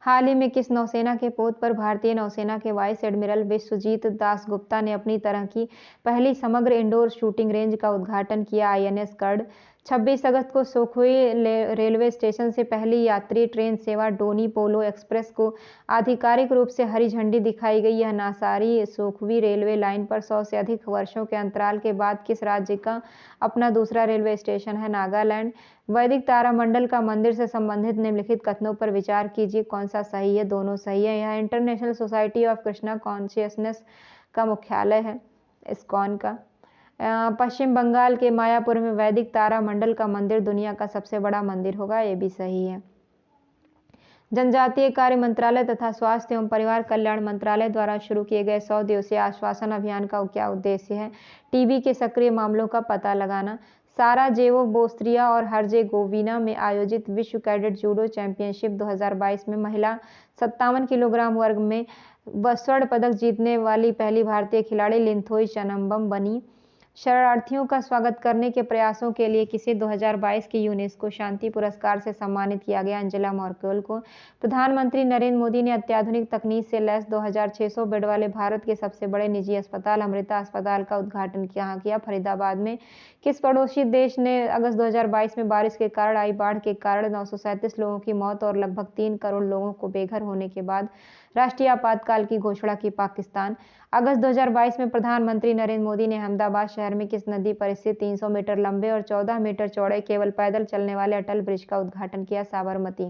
हाल ही में किस नौसेना के पोत पर भारतीय नौसेना के वाइस एडमिरल विश्वजीत दासगुप्ता ने अपनी तरह की पहली समग्र इंडोर शूटिंग रेंज का उद्घाटन किया? INS curd. 26 अगस्त को सोखुई रेलवे स्टेशन से पहली यात्री ट्रेन सेवा डोनी पोलो एक्सप्रेस को आधिकारिक रूप से हरी झंडी दिखाई गई। यह नासारी सोखुई रेलवे लाइन पर 100 से अधिक वर्षों के अंतराल के बाद किस राज्य का अपना दूसरा रेलवे स्टेशन है? नागालैंड। वैदिक तारामंडल का मंदिर से संबंधित निम्नलिखित कथनों पर विचार कीजिए, कौन सा सही है? दोनों सही है। यह international society of Krishna consciousness का मुख्यालय है, इस्कॉन का। पश्चिम बंगाल के मायापुर में वैदिक तारामंडल का मंदिर दुनिया का सबसे बड़ा मंदिर होगा, ये भी सही है। जनजातीय कार्य मंत्रालय तथा स्वास्थ्य एवं परिवार कल्याण मंत्रालय द्वारा शुरू किए गए 100 दिवसीय आश्वासन अभियान का क्या उद्देश्य है? टीबी के सक्रिय मामलों का पता लगाना। साराजेवो, बोस्निया और हर्जेगोविना में आयोजित विश्व कैडेट जूडो चैंपियनशिप 2022 में महिला 57 किलोग्राम वर्ग में स्वर्ण पदक जीतने वाली पहली भारतीय खिलाड़ी लिंथोई चनम्बम बनी। शरणार्थियों का स्वागत करने के प्रयासों के लिए किसे 2022 के यूनेस्को शांति पुरस्कार से सम्मानित किया गया? अंजेला मर्केल को। प्रधानमंत्री नरेंद्र मोदी ने अत्याधुनिक तकनीक से लैस 2600 बेड वाले भारत के सबसे बड़े निजी अस्पताल अमृता अस्पताल का उद्घाटन किया? फरीदाबाद में। किस पड़ोसी देश ने अगस्त 2022 में बारिश के कारण आई बाढ़ के कारण 937 लोगों की मौत और लगभग 3 करोड़ लोगों को बेघर होने के बाद राष्ट्रीय आपातकाल की घोषणा की? पाकिस्तान। अगस्त 2022 में प्रधानमंत्री नरेंद्र मोदी ने अहमदाबाद शहर में किस नदी पर स्थित 300 मीटर लंबे और 14 मीटर चौड़े केवल पैदल चलने वाले अटल ब्रिज का उद्घाटन किया? साबरमती।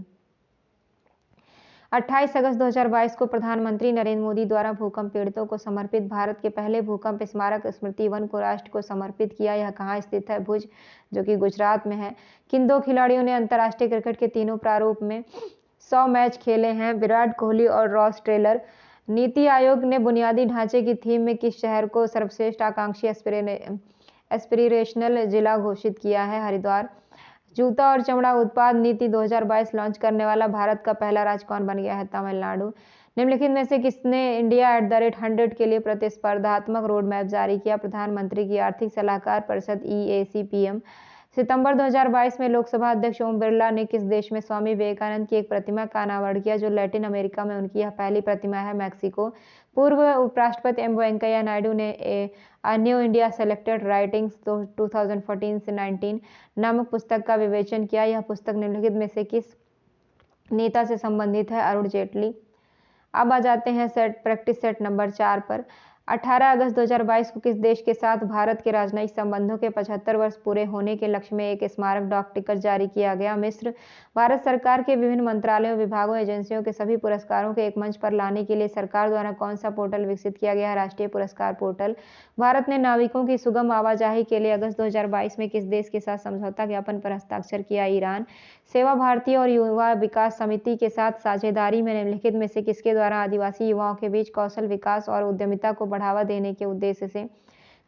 28 अगस्त 2022 को प्रधानमंत्री नरेंद्र मोदी द्वारा भूकंप पीड़ितों को समर्पित भारत के पहले भूकंप स्मारक स्मृति वन को राष्ट्र को समर्पित किया। यह कहाँ स्थित है? भुज, जो कि गुजरात में है। किन 2 खिलाड़ियों ने अंतर्राष्ट्रीय क्रिकेट के तीनों प्रारूप में 100 मैच खेले हैं? विराट कोहली और रॉस टेलर। नीति आयोग ने बुनियादी ढांचे की थीम में किस शहर को सर्वश्रेष्ठ आकांक्षी एस्पिरेशनल जिला घोषित किया है? हरिद्वार। जूता और चमड़ा उत्पाद नीति 2022 लॉन्च करने वाला भारत का पहला राज्य कौन बन गया है? तमिलनाडु। निम्नलिखित में से किसने India@100 के लिए प्रतिस्पर्धात्मक रोड मैप जारी किया? प्रधानमंत्री की आर्थिक सलाहकार परिषद EAC-PM। सितंबर 2022 में लोकसभा अध्यक्ष ओम बिरला ने किस देश में स्वामी विवेकानंद की एक प्रतिमा का अनावरण किया? जो लैटिन अमेरिका में उनकी यह पहली प्रतिमा है, मैक्सिको। पूर्व उपराष्ट्रपति M वेंकैया नायडू ने A New India Selected Writings 2014 से 19 नामक पुस्तक का विवेचन किया। यह पुस्तक निम्नलिखित में से किस नेता से संबंधित है? अरुण जेटली। अब आ जाते हैं प्रैक्टिस सेट नंबर 4 पर। 18 अगस्त 2022 को किस देश के साथ भारत के राजनयिक संबंधों के 75 वर्ष पूरे होने के लक्ष्य में एक स्मारक डाक टिकट जारी किया गया? मिस्र। भारत सरकार के विभिन्न मंत्रालयों, विभागों, एजेंसियों के सभी पुरस्कारों के एक मंच पर लाने के लिए सरकार द्वारा कौन सा पोर्टल विकसित किया गया है? राष्ट्रीय पुरस्कार पोर्टल। भारत ने नाविकों की सुगम आवाजाही के लिए अगस्त 2022 में किस देश के साथ समझौता ज्ञापन पर हस्ताक्षर किया? ईरान। सेवा भारती और युवा विकास समिति के साथ साझेदारी में निम्नलिखित में से किसके द्वारा आदिवासी युवाओं के बीच कौशल विकास और उद्यमिता को बढ़ावा देने के उद्देश्य से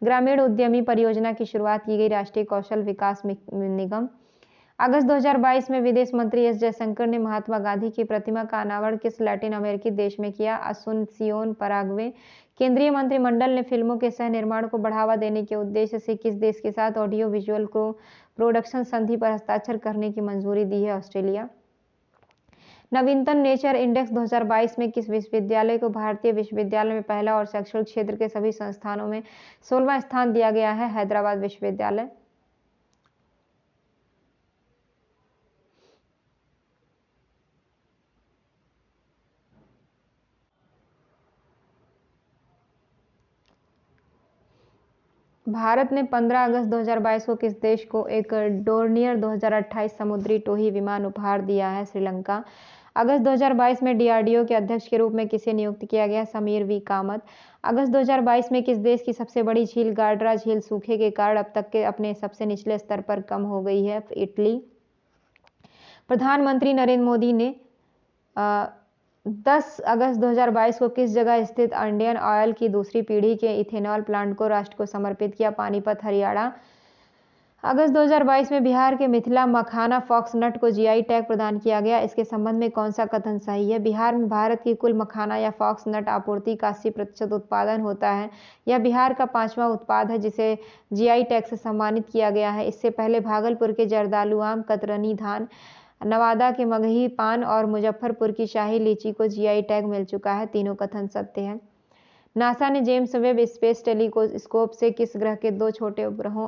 ग्रामीण उद्यमी परियोजना की शुरुआत की गई? राष्ट्रीय कौशल विकास निगम। अगस्त 2022 में विदेश मंत्री एस जयशंकर ने महात्मा गांधी की प्रतिमा का अनावरण किस लैटिन अमेरिकी देश में किया? असुनसियोन, पराग्वे। केंद्रीय मंत्रिमंडल ने फिल्मों के सह निर्माण को बढ़ावा देने के उद्देश्य से किस देश के साथ ऑडियो विजुअल को प्रोडक्शन संधि पर हस्ताक्षर करने की मंजूरी दी है? ऑस्ट्रेलिया। नवीनतम नेचर इंडेक्स 2022 में किस विश्वविद्यालय को भारतीय विश्वविद्यालय में पहला और शैक्षणिक क्षेत्र के सभी संस्थानों में 16वां स्थान दिया गया है? हैदराबाद विश्वविद्यालय। भारत ने 15 अगस्त 2022 को किस देश को एक डोर्नियर 2028 समुद्री टोही विमान उपहार दिया है? श्रीलंका। अगस्त 2022 में डीआरडीओ के अध्यक्ष के रूप में किसे नियुक्त किया गया? समीर वी कामत। अगस्त 2022 में किस देश की सबसे बड़ी झील गार्डरा झील सूखे के कारण अब तक के अपने सबसे निचले स्तर पर कम हो गई है? इटली। प्रधानमंत्री नरेंद्र मोदी ने 10 अगस्त 2022 को किस जगह स्थित इंडियन ऑयल की दूसरी पीढ़ी के इथेनॉल प्लांट को राष्ट्र को समर्पित किया? पानीपत, हरियाणा। अगस्त 2022 में बिहार के मिथिला मखाना फॉक्सनट को जीआई टैग प्रदान किया गया। इसके संबंध में कौन सा कथन सही है? बिहार में भारत की कुल मखाना या फॉक्सनट आपूर्ति का 80% उत्पादन होता है। यह बिहार का 5वां उत्पाद है जिसे जीआई टैग से सम्मानित किया गया है। इससे पहले भागलपुर के जर्दालू आम, कतरनी धान, नवादा के मगही पान और मुजफ्फरपुर की शाही लीची को जीआई टैग मिल चुका है। तीनों कथन सत्य हैं। नासा ने जेम्स वेब स्पेस टेलीस्कोप से किस ग्रह के 2 छोटे उपग्रहों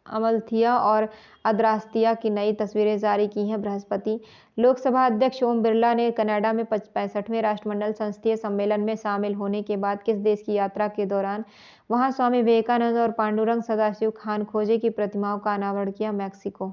अमलथिया और अद्रास्तिया की नई तस्वीरें जारी की हैं? बृहस्पति। लोकसभा अध्यक्ष ओम बिरला ने कनाडा में 65वें राष्ट्रमंडल संसदीय सम्मेलन में शामिल होने के बाद किस देश की यात्रा के दौरान वहां स्वामी विवेकानंद और पांडुरंग सदाशिव खानखोजे की प्रतिमाओं का अनावरण किया? मैक्सिको।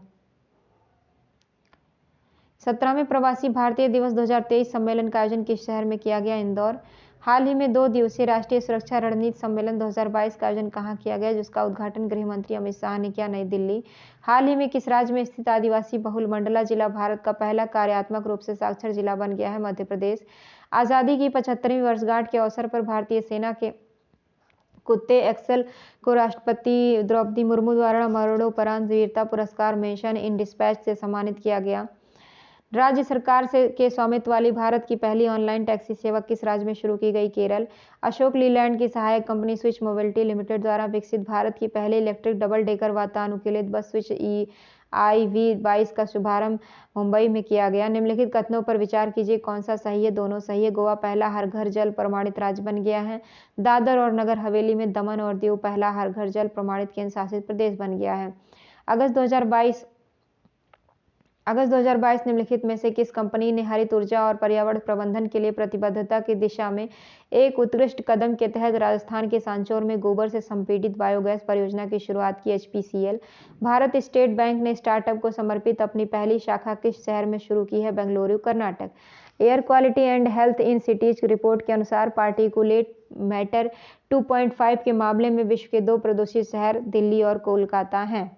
17वें प्रवासी भारतीय दिवस 2023 सम्मेलन का आयोजन किस शहर में किया गया? इंदौर। हाल ही में 2 दिवसीय राष्ट्रीय सुरक्षा रणनीति सम्मेलन 2022 का आयोजन कहाँ किया गया, जिसका उद्घाटन गृह मंत्री अमित शाह ने किया? नई दिल्ली। हाल ही में किस राज्य में स्थित आदिवासी बहुल मंडला जिला भारत का पहला कार्यात्मक रूप से साक्षर जिला बन गया है? मध्य प्रदेश। आज़ादी की 75वीं वर्षगांठ के अवसर पर भारतीय सेना के कुत्ते एक्सेल को राष्ट्रपति द्रौपदी मुर्मू द्वारा मरणोपरांत वीरता पुरस्कार मिशन इन डिस्पैच से सम्मानित किया गया। राज्य सरकार के स्वामित्व वाली भारत की पहली ऑनलाइन टैक्सी सेवा किस राज्य में शुरू की गई? केरल। अशोक लीलैंड की सहायक कंपनी स्विच मोबिलिटी लिमिटेड द्वारा विकसित भारत की पहली इलेक्ट्रिक डबल डेकर वातानुकूलित बस स्विच EIV22 का शुभारंभ मुंबई में किया गया। निम्नलिखित कथनों पर विचार कीजिए, कौन सा सही है? दोनों सही है। गोवा पहला हर घर जल प्रमाणित राज्य बन गया है। दादर और नगर हवेली में दमन और दीव पहला हर घर जल प्रमाणित केंद्र शासित प्रदेश बन गया है। अगस्त 2022 निम्नलिखित में से किस कंपनी ने हरित ऊर्जा और पर्यावरण प्रबंधन के लिए प्रतिबद्धता की दिशा में एक उत्कृष्ट कदम के तहत राजस्थान के सांचौर में गोबर से संपीड़ित बायोगैस परियोजना की शुरुआत की? HPCL। भारत स्टेट बैंक ने स्टार्टअप को समर्पित अपनी पहली शाखा किस शहर में शुरू की है? Bengaluru, Karnataka. Air quality and health in cities की रिपोर्ट के अनुसार पार्टिकुलेट मैटर 2.5 के मामले में विश्व के 2 प्रदूषित शहर दिल्ली और कोलकाता हैं।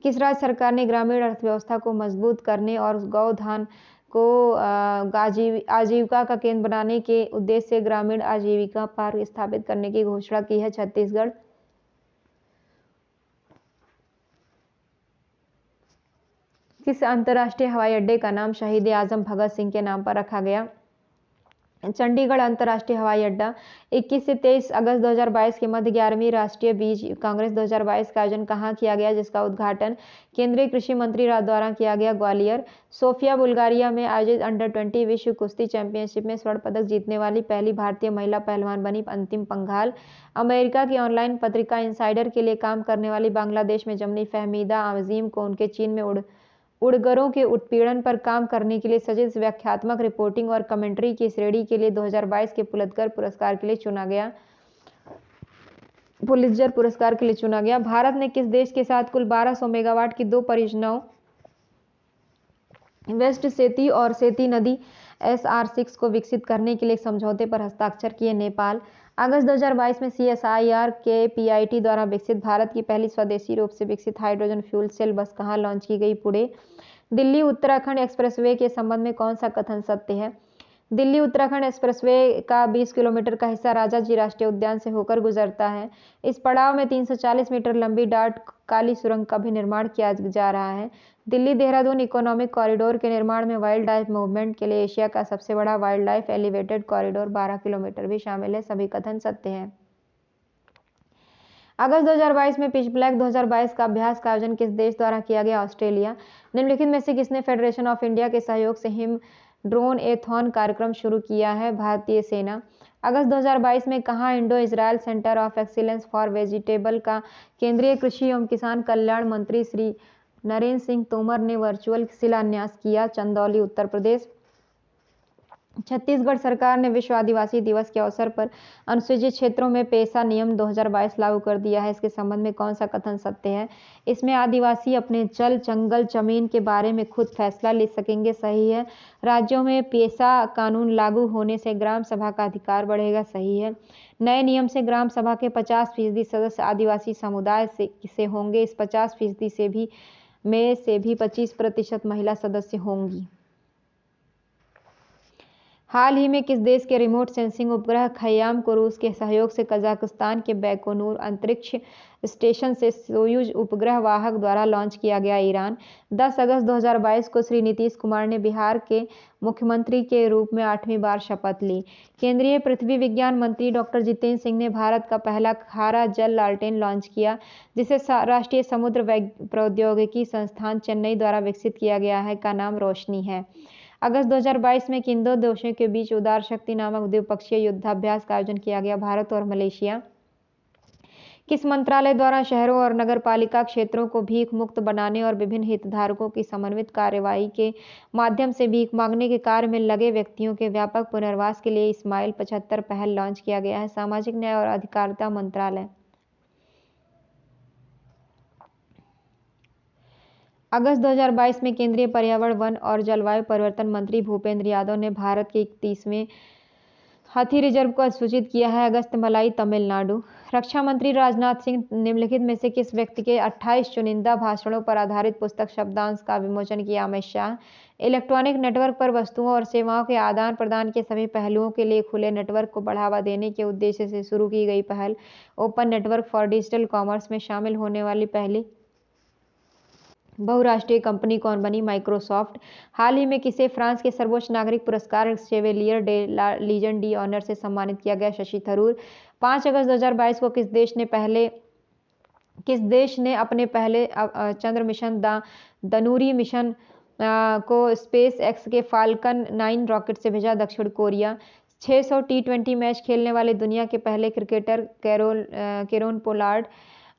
किस राज्य सरकार ने ग्रामीण अर्थव्यवस्था को मजबूत करने और गौधन को आजीविका का केंद्र बनाने के उद्देश्य से ग्रामीण आजीविका पार्क स्थापित करने की घोषणा की है? छत्तीसगढ़। किस अंतर्राष्ट्रीय हवाई अड्डे का नाम शहीद आजम भगत सिंह के नाम पर रखा गया? चंडीगढ़ अंतर्राष्ट्रीय हवाई अड्डा। 21 से 23 अगस्त 2022 के मध्य 11वीं राष्ट्रीय बीज कांग्रेस 2022 का आयोजन कहाँ किया गया, जिसका उद्घाटन केंद्रीय कृषि मंत्री द्वारा किया गया? ग्वालियर। सोफिया बुल्गारिया में आयोजित अंडर-20 विश्व कुश्ती चैंपियनशिप में स्वर्ण पदक जीतने वाली पहली भारतीय महिला पहलवान बनी अंतिम पंघाल। अमेरिका की ऑनलाइन पत्रिका इनसाइडर के लिए काम करने वाली बांग्लादेश में जन्मी फहमीदा अजीम को उनके चीन में उड़गरों के उत्पीड़न पर काम करने के लिए सजीव व्याख्यात्मक रिपोर्टिंग और कमेंट्री की श्रेणी के लिए 2022 के पुलित्जर पुरस्कार के लिए चुना गया। भारत ने किस देश के साथ कुल 1200 मेगावाट की 2 परियोजनाओं वेस्ट सेती और सेती नदी SR6 को विकसित करने के लिए एक समझौते पर हस्ताक्षर किए? नेपाल। अगस्त 2022 में CSIR के PIT द्वारा विकसित भारत की पहली स्वदेशी रूप से विकसित हाइड्रोजन फ्यूल सेल बस कहाँ लॉन्च की गई? पुणे। दिल्ली उत्तराखंड एक्सप्रेसवे के संबंध में कौन सा कथन सत्य है? दिल्ली उत्तराखंड एक्सप्रेसवे का 20 किलोमीटर का हिस्सा राजाजी राष्ट्रीय उद्यान से होकर गुजरता है। इस पड़ाव में 340 मीटर लंबी डार्ट काली सुरंग का भी निर्माण किया जा रहा है। दिल्ली देहरादून इकोनॉमिक कॉरिडोर के निर्माण में वाइल्ड लाइफ मूवमेंट के लिए एशिया का सबसे बड़ा wild life elevated corridor 12 kilometre भी शामिल है। सभी कथन सत्य हैं। अगस्त 2022 में पिच ब्लैक 2022 का अभ्यास का आयोजन किस देश द्वारा किया गया? ऑस्ट्रेलिया। निम्नलिखित में से किसने फेडरेशन ऑफ इंडिया के सहयोग से हिम ड्रोन एथॉन कार्यक्रम शुरू किया है? भारतीय सेना। अगस्त 2022 में कहाँ Indo Israel centre of excellence for vegetable का केंद्रीय कृषि एवं किसान कल्याण मंत्री श्री नरेंद्र सिंह तोमर ने वर्चुअल शिलान्यास किया? चंदौली, उत्तर प्रदेश। छत्तीसगढ़ सरकार ने विश्व आदिवासी दिवस के अवसर पर अनुसूचित क्षेत्रों में पेशा नियम 2022 लागू कर दिया है। इसके संबंध में कौन सा कथन सत्य है? इसमें आदिवासी अपने जल, जंगल, जमीन के बारे में खुद फैसला ले सकेंगे। सही है। राज्यों में पेशा कानून लागू होने से ग्राम सभा का अधिकार बढ़ेगा। सही है। नए नियम से ग्राम सभा के 50% सदस्य आदिवासी समुदाय से होंगे। इस 50% में से भी 25% महिला सदस्य होंगी। हाल ही में किस देश के रिमोट सेंसिंग उपग्रह खयाम को रूस के सहयोग से कजाकिस्तान के बैकोनूर अंतरिक्ष स्टेशन से सोयूज उपग्रह वाहक द्वारा लॉन्च किया गया? ईरान। 10 अगस्त 2022 को श्री नीतीश कुमार ने बिहार के मुख्यमंत्री के रूप में 8वीं बार शपथ ली। केंद्रीय पृथ्वी विज्ञान मंत्री डॉक्टर जितेंद्र सिंह ने भारत का पहला खारा जल लालटेन लॉन्च किया, जिसे राष्ट्रीय समुद्र प्रौद्योगिकी संस्थान चेन्नई द्वारा विकसित किया गया है, का नाम रोशनी है। अगस्त 2022 में किन दो देशों के बीच उदार शक्ति नामक द्विपक्षीय युद्धाभ्यास का आयोजन किया गया? भारत और मलेशिया। किस मंत्रालय द्वारा शहरों और नगरपालिका क्षेत्रों को भीख मुक्त बनाने और विभिन्न हितधारकों की समन्वित कार्यवाही के माध्यम से भीख मांगने के कार्य में लगे व्यक्तियों के व्यापक पुनर्वास के लिए स्माइल 75 पहल लॉन्च किया गया है? सामाजिक न्याय और अधिकारिता मंत्रालय। अगस्त 2022 में केंद्रीय पर्यावरण, वन और जलवायु परिवर्तन मंत्री भूपेंद्र यादव ने भारत के 31वें हाथी रिजर्व को अधिसूचित किया है? अगस्त मलाई, तमिलनाडु। रक्षा मंत्री राजनाथ सिंह निम्नलिखित में से किस व्यक्ति के 28 चुनिंदा भाषणों पर आधारित पुस्तक शब्दांश का विमोचन किया? अमित शाह। इलेक्ट्रॉनिक नेटवर्क पर वस्तुओं और सेवाओं के आदान प्रदान के सभी पहलुओं के लिए खुले नेटवर्क को बढ़ावा देने के उद्देश्य से शुरू की गई पहल open network for digital commerce में शामिल होने वाली पहली बहुराष्ट्रीय कंपनी कौन बनी? माइक्रोसॉफ्ट। हाल ही में किसे फ्रांस के सर्वोच्च नागरिक पुरस्कार Chevalier de Legion d' Honneur से सम्मानित किया गया? शशि थरूर। 5 अगस्त 2022 को किस देश ने अपने पहले चंद्र मिशन दनूरी मिशन को स्पेस एक्स के फाल्कन 9 रॉकेट से भेजा? दक्षिण कोरिया। 600 T20 मैच खेलने वाले दुनिया के पहले क्रिकेटर केरोन पोलार्ड।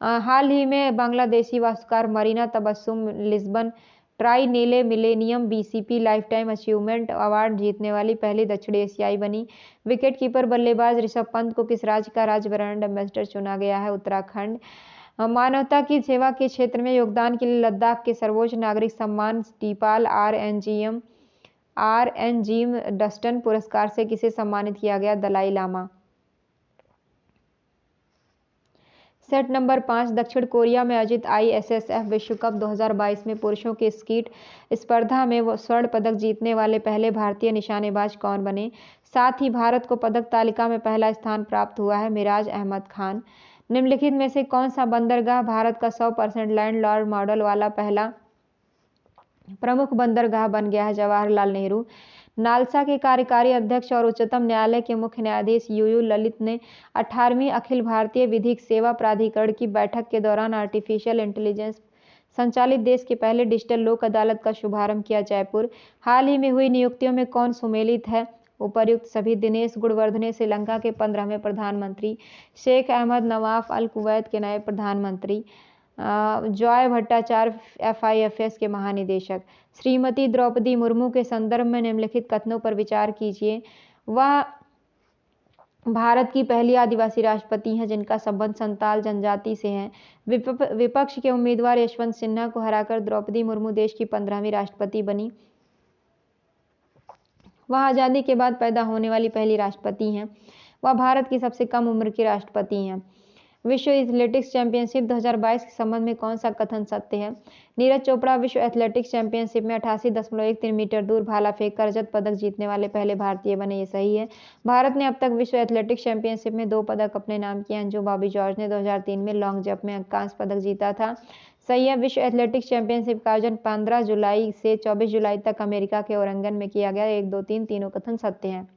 हाल ही में बांग्लादेशी वास्तुकार मरीना तबस्सुम लिस्बन ट्राई नीले millennium BCP lifetime achievement award जीतने वाली पहली दक्षिण एशियाई बनी। विकेटकीपर बल्लेबाज ऋषभ पंत को किस राज्य का राज्य ब्रांड एम्बेसडर चुना गया है? उत्तराखंड। मानवता की सेवा के क्षेत्र में योगदान के लिए लद्दाख के सर्वोच्च नागरिक सम्मान स्टीपाल RNGM डस्टन पुरस्कार से किसे सम्मानित किया गया? दलाई लामा। सेट नंबर 5 दक्षिण कोरिया में आयोजित ISSF विश्व कप 2022 में पुरुषों के स्कीट स्पर्धा में वो स्वर्ण पदक जीतने वाले पहले भारतीय निशानेबाज कौन बने? साथ ही भारत को पदक तालिका में पहला स्थान प्राप्त हुआ है? मिराज अहमद खान। निम्नलिखित में से कौन सा बंदरगाह भारत का 100% लैंडलॉर्ड मॉडल वाला पहला प्रमुख बंदरगाह बन गया है? जवाहरलाल नेहरू। नालसा के कार्यकारी अध्यक्ष और उच्चतम न्यायालय के मुख्य न्यायाधीश UU ललित ने 18वीं अखिल भारतीय विधिक सेवा प्राधिकरण की बैठक के दौरान आर्टिफिशियल इंटेलिजेंस संचालित देश के पहले डिजिटल लोक अदालत का शुभारंभ किया। जयपुर। हाल ही में हुई नियुक्तियों में कौन सुमेलित है? उपर्युक्त सभी। दिनेश गुणवर्धने श्रीलंका के 15वें प्रधानमंत्री। शेख अहमद नवाफ अल कुवैत के नए प्रधानमंत्री। जॉय भट्टाचार्य FIFS के महानिदेशक। श्रीमती द्रौपदी मुर्मू के संदर्भ में निम्नलिखित कथनों पर विचार कीजिए। वह भारत की पहली आदिवासी राष्ट्रपति हैं जिनका संबंध संताल जनजाति से है। विपक्ष के उम्मीदवार यशवंत सिन्हा को हराकर द्रौपदी मुर्मू देश की 15वीं राष्ट्रपति बनी। वह आज़ादी के बाद पैदा होने वाली पहली राष्ट्रपति हैं। वह भारत की सबसे कम उम्र की राष्ट्रपति हैं। विश्व एथलेटिक्स चैंपियनशिप 2022 के संबंध में कौन सा कथन सत्य है? नीरज चोपड़ा विश्व एथलेटिक्स चैंपियनशिप में 88.13 मीटर दूर भाला फेंक कर रजत पदक जीतने वाले पहले भारतीय बने। ये सही है। भारत ने अब तक विश्व एथलेटिक्स चैंपियनशिप में 2 पदक अपने नाम किए। अंजू बॉबी जॉर्ज ने 2003 में लॉन्ग जंप में कांस्य पदक जीता था। सही है। विश्व एथलेटिक्स चैंपियनशिप का आयोजन 15 जुलाई से 24 जुलाई तक अमेरिका के ओरेगन में किया गया। 1, 2, 3 तीनों कथन सत्य हैं।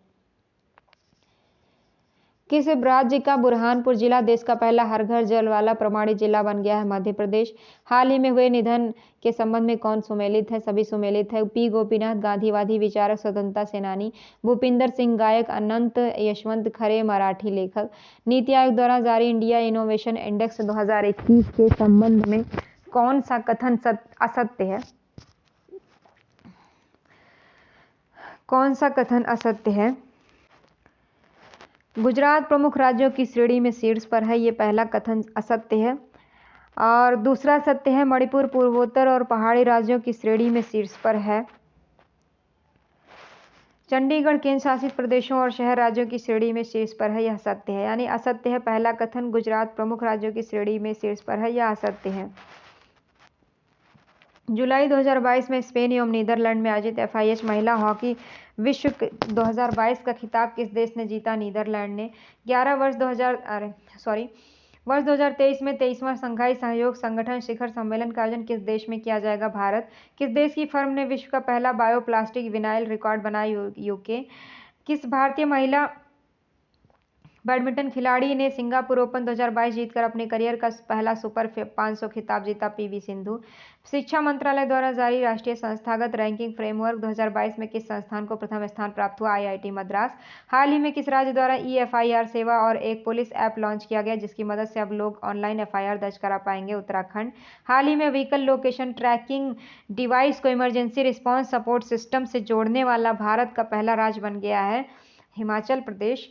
किस राज्य का बुरहानपुर जिला देश का पहला हर घर जल वाला प्रमाणित जिला बन गया है? मध्य प्रदेश। हाल ही में हुए निधन के संबंध में कौन सुमेलित है? सभी सुमेलित है। पी गोपीनाथ गांधीवादी विचारक, स्वतंत्रता सेनानी। भूपिंदर सिंह गायक। अनंत यशवंत खरे मराठी लेखक। नीति आयोग द्वारा जारी इंडिया इनोवेशन इंडेक्स 2021 के संबंध में कौन सा कथन असत्य है? कौन सा कथन असत्य है? गुजरात प्रमुख राज्यों की श्रेणी में शीर्ष पर है, ये पहला कथन असत्य है। और दूसरा सत्य है, मणिपुर पूर्वोत्तर और पहाड़ी राज्यों की श्रेणी में शीर्ष पर है। चंडीगढ़ केंद्र शासित प्रदेशों और शहर राज्यों की श्रेणी में शीर्ष पर है, यह सत्य है। यानी असत्य है पहला कथन, गुजरात प्रमुख राज्यों की श्रेणी में शीर्ष पर है, यह असत्य है। जुलाई 2022 में स्पेन एवं नीदरलैंड में आयोजित FIH महिला हॉकी विश्व 2022 का खिताब किस देश ने जीता? नीदरलैंड ने। वर्ष 2023 में 23वां शंघाई सहयोग संगठन शिखर सम्मेलन का आयोजन किस देश में किया जाएगा? भारत। किस देश की फर्म ने विश्व का पहला बायोप्लास्टिक विनाइल रिकॉर्ड बनाया? UK। किस भारतीय महिला बैडमिंटन खिलाड़ी ने सिंगापुर ओपन 2022 जीतकर अपने करियर का पहला सुपर 500 खिताब जीता? PV सिंधु। शिक्षा मंत्रालय द्वारा जारी राष्ट्रीय संस्थागत रैंकिंग फ्रेमवर्क 2022 में किस संस्थान को प्रथम स्थान प्राप्त हुआ? IIT मद्रास। हाल ही में किस राज्य द्वारा EFIR सेवा और एक पुलिस ऐप लॉन्च किया गया जिसकी मदद से अब लोग ऑनलाइन FIR दर्ज करा पाएंगे? उत्तराखंड। हाल ही में व्हीकल लोकेशन ट्रैकिंग डिवाइस को इमरजेंसी रिस्पॉन्स सपोर्ट सिस्टम से जोड़ने वाला भारत का पहला राज्य बन गया है, हिमाचल प्रदेश।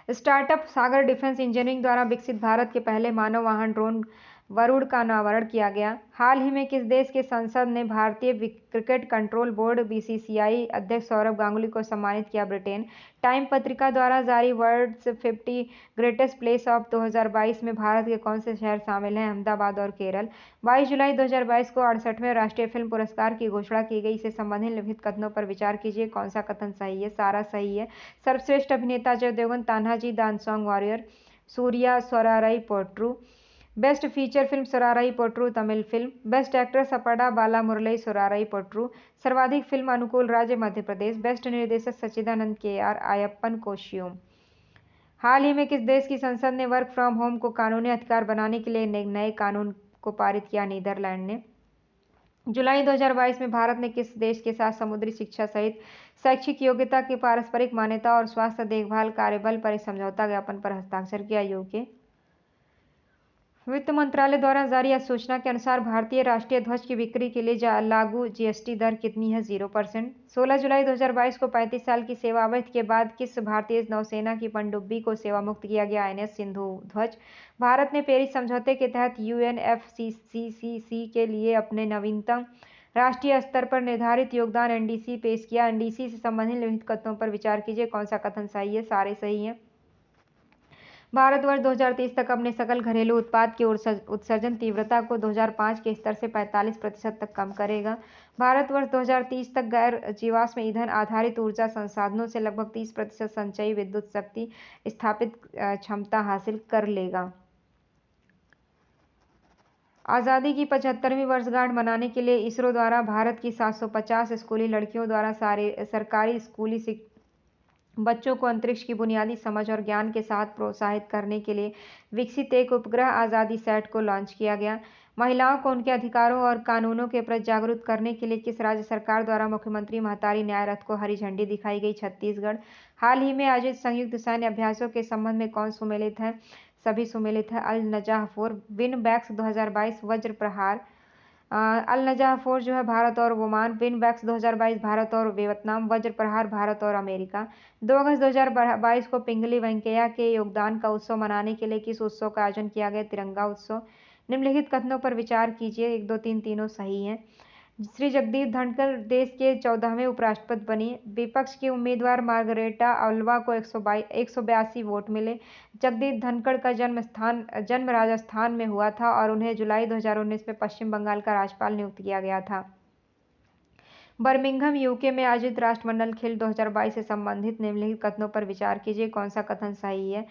स्टार्टअप सागर डिफेंस इंजीनियरिंग द्वारा विकसित भारत के पहले मानव वाहन ड्रोन वरुण का अनावरण किया गया। हाल ही में किस देश के संसद ने भारतीय क्रिकेट कंट्रोल बोर्ड BCCI अध्यक्ष सौरव गांगुली को सम्मानित किया? ब्रिटेन। टाइम पत्रिका द्वारा जारी वर्ल्ड्स 50 ग्रेटेस्ट प्लेस ऑफ 2022 में भारत के कौन से शहर शामिल हैं? अहमदाबाद और केरल। 22 जुलाई 2022 को 68वें राष्ट्रीय फिल्म पुरस्कार की घोषणा की गई, इससे संबंधित निम्नलिखित कथनों पर विचार कीजिए, कौन सा कथन सही है? सारा सही है। सर्वश्रेष्ठ अभिनेता Ajay Devgan, Tanhaji the unsung warrior. Suriya Soorarai Pottru. Best feature film Soorarai Pottru Tamil film. Best actor सपड़ा बाला मुरलई सोराराई पोट्रू। सर्वाधिक फिल्म अनुकूल राज्य मध्य प्रदेश। बेस्ट निर्देशक सच्चिदानंद KR आयप्पन कोशियुम। हाल ही में किस देश की संसद ने वर्क फ्रॉम होम को कानूनी अधिकार बनाने के लिए नए कानून को पारित किया? नीदरलैंड ने। जुलाई 2022 में भारत ने किस देश के साथ समुद्री शिक्षा सहित शैक्षिक योग्यता की पारस्परिक मान्यता और स्वास्थ्य देखभाल कार्यबल पर एक समझौता ज्ञापन पर हस्ताक्षर किया? UK। वित्त मंत्रालय द्वारा जारी अधिसूचना के अनुसार भारतीय राष्ट्रीय ध्वज की बिक्री के लिए लागू GST दर कितनी है? 0%। 16 जुलाई 2022 को 35 साल की सेवावधि के बाद किस भारतीय नौसेना की पनडुब्बी को सेवा मुक्त किया गया? INS सिंधु ध्वज। भारत ने पेरिस समझौते के तहत UNFCCC के लिए अपने नवीनतम राष्ट्रीय स्तर पर निर्धारित योगदान NDC पेश किया। NDC से संबंधित निम्नलिखित कथनों पर विचार कीजिए, कौन सा कथन सही है? सारे सही हैं। भारत वर्ष 2030 तक अपने सकल घरेलू उत्पाद की उत्सर्जन तीव्रता को 2005 के स्तर से 45% तक कम करेगा। भारत वर्ष 2030 तक गैर जीवाश्म ईंधन आधारित ऊर्जा संसाधनों से लगभग 30% संचयी विद्युत शक्ति स्थापित क्षमता हासिल कर लेगा। आज़ादी की 75वीं वर्षगांठ मनाने के लिए इसरो द्वारा भारत की 750 स्कूली लड़कियों द्वारा सरकारी स्कूली बच्चों को अंतरिक्ष की बुनियादी समझ और ज्ञान के साथ प्रोत्साहित करने के लिए विकसित एक उपग्रह आज़ादी सैट को लॉन्च किया गया। महिलाओं को उनके अधिकारों और कानूनों के प्रति जागरूक करने के लिए किस राज्य सरकार द्वारा मुख्यमंत्री महतारी न्याय रथ को हरी झंडी दिखाई गई? छत्तीसगढ़। हाल ही में आयोजित संयुक्त सैन्य अभ्यासों के संबंध में कौन सुमेलित है? सभी सुमेलित है। अल नजाह 4 विनबैक्स 2022 वज्र प्रहार। अल नजाह 4 जो है भारत और ओमान। विनबैक्स 2022 भारत और वियतनाम। वज्र प्रहार भारत और अमेरिका। 2 अगस्त 2022 को पिंगली वेंकैया के योगदान का उत्सव मनाने के लिए किस उत्सव का आयोजन किया गया? तिरंगा उत्सव। निम्नलिखित कथनों पर विचार कीजिए, 1 2 3 तीनों सही हैं। श्री जगदीप धनखड़ देश के 14वें उपराष्ट्रपति बनी। विपक्ष की उम्मीदवार मार्गरेटा अल्वा को 182 वोट मिले। जगदीप धनखड़ का जन्म राजस्थान में हुआ था और उन्हें जुलाई 2019 में पश्चिम बंगाल का राज्यपाल नियुक्त किया गया था। बर्मिंघम UK में आयोजित राष्ट्रमंडल खेल 2022 से संबंधित निम्नलिखित कथनों पर विचार कीजिए, कौन सा कथन सही है?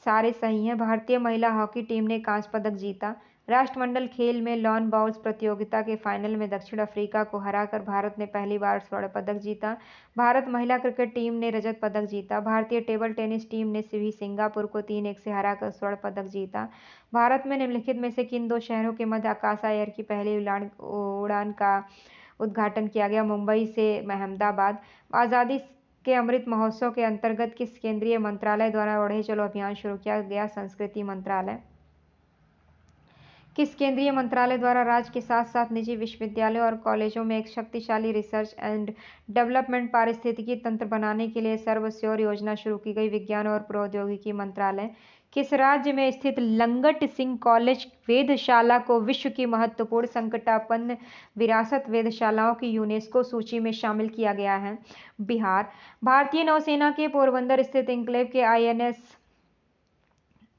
सारे सही हैं। भारतीय महिला हॉकी टीम ने कांस्य पदक जीता। राष्ट्रमंडल खेल में लॉन बाउल्स प्रतियोगिता के फाइनल में दक्षिण अफ्रीका को हराकर भारत ने पहली बार स्वर्ण पदक जीता। भारत महिला क्रिकेट टीम ने रजत पदक जीता। भारतीय टेबल टेनिस टीम ने भी सिंगापुर को 3-1 से हराकर स्वर्ण पदक जीता। भारत में निम्नलिखित में से किन 2 शहरों के मध्य आकाशा एयर की पहली उड़ान का उद्घाटन किया गया? मुंबई से अहमदाबाद। आज़ादी के अमृत महोत्सव के अंतर्गत किस केंद्रीय मंत्रालय द्वारा बढ़े चलो अभियान शुरू किया गया? संस्कृति मंत्रालय। किस केंद्रीय मंत्रालय द्वारा राज्य के साथ साथ निजी विश्वविद्यालयों और कॉलेजों में एक शक्तिशाली रिसर्च एंड डेवलपमेंट पारिस्थितिकी तंत्र बनाने के लिए सर्वशिक्षा योजना शुरू की गई? विज्ञान और प्रौद्योगिकी मंत्रालय। किस राज्य में स्थित लंगट सिंह कॉलेज वेधशाला को विश्व की महत्वपूर्ण संकटापन्न विरासत वेधशालाओं की यूनेस्को सूची में शामिल किया गया है? बिहार। भारतीय नौसेना के पोरबंदर स्थित एन्क्लेव के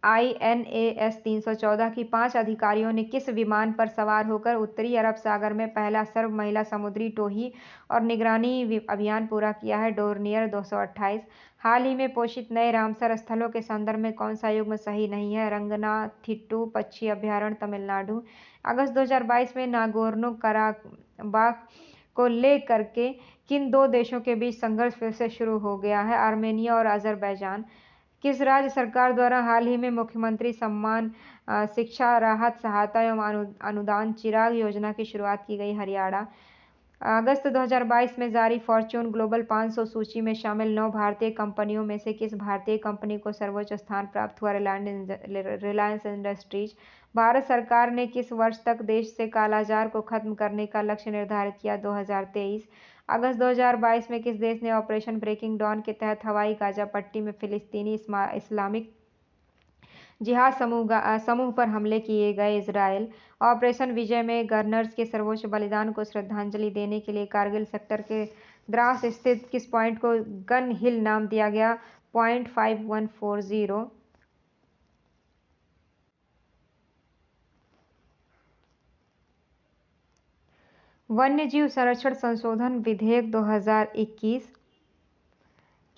INAS 314 की 5 अधिकारियों ने किस विमान पर सवार होकर उत्तरी अरब सागर में पहला सर्व महिला समुद्री टोही और निगरानी अभियान पूरा किया है? डोर्नियर 228। हाल ही में पोषित नए रामसर स्थलों के संदर्भ में कौन सा युग्म सही नहीं है? रंगनाथिट्टू पक्षी अभ्यारण्य, तमिलनाडु। अगस्त 2022 में नागोर्नो कराबाख को लेकर के किन 2 देशों के बीच संघर्ष फिर से शुरू हो गया है? आर्मेनिया और अजरबैजान। किस राज्य सरकार द्वारा हाल ही में मुख्यमंत्री सम्मान शिक्षा राहत सहायता एवं अनुदान चिराग योजना की शुरुआत की गई? हरियाणा। अगस्त 2022 में जारी फॉर्च्यून ग्लोबल 500 सूची में शामिल 9 भारतीय कंपनियों में से किस भारतीय कंपनी को सर्वोच्च स्थान प्राप्त हुआ? रिलायंस इंडस्ट्रीज। भारत सरकार ने किस वर्ष तक देश से कालाजार को खत्म करने का लक्ष्य निर्धारित किया? 2023। अगस्त 2022 में किस देश ने ऑपरेशन ब्रेकिंग डॉन के तहत हवाई गाजा पट्टी में फिलिस्तीनी इस्लामिक जिहाद समूह पर हमले किए गए? इजराइल। ऑपरेशन विजय में गनर्स के सर्वोच्च बलिदान को श्रद्धांजलि देने के लिए कारगिल सेक्टर के द्रास स्थित किस पॉइंट को गन हिल नाम दिया गया? पॉइंट 5140। वन्यजीव संरक्षण संशोधन विधेयक 2021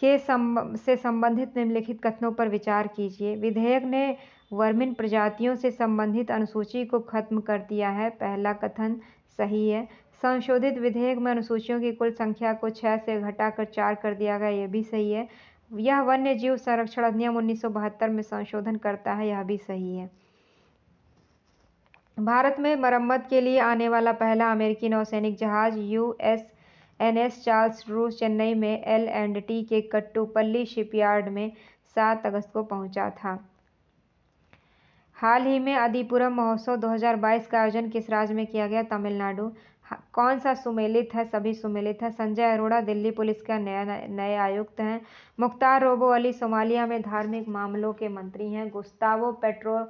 से संबंधित निम्नलिखित कथनों पर विचार कीजिए। विधेयक ने वर्मिन प्रजातियों से संबंधित अनुसूची को खत्म कर दिया है। पहला कथन सही है। संशोधित विधेयक में अनुसूचियों की कुल संख्या को 6 से घटाकर 4 कर दिया गया, यह भी सही है। यह वन्य जीव संरक्षण अधिनियम 1972 में संशोधन करता है, यह भी सही है। भारत में मरम्मत के लिए आने वाला पहला अमेरिकी नौसैनिक जहाज USNS चार्ल्स ड्रू चेन्नई में L&T के कट्टुपल्ली शिपयार्ड में 7 अगस्त को पहुंचा था। हाल ही में आदिपुरम महोत्सव 2022 का आयोजन किस राज्य में किया गया? तमिलनाडु। कौन सा सुमेलित है? सभी सुमेलित है। संजय अरोड़ा दिल्ली पुलिस का नए आयुक्त हैं। मुख्तार रोबो अली सोमालिया में धार्मिक मामलों के मंत्री हैं। गुस्तावो पेट्रो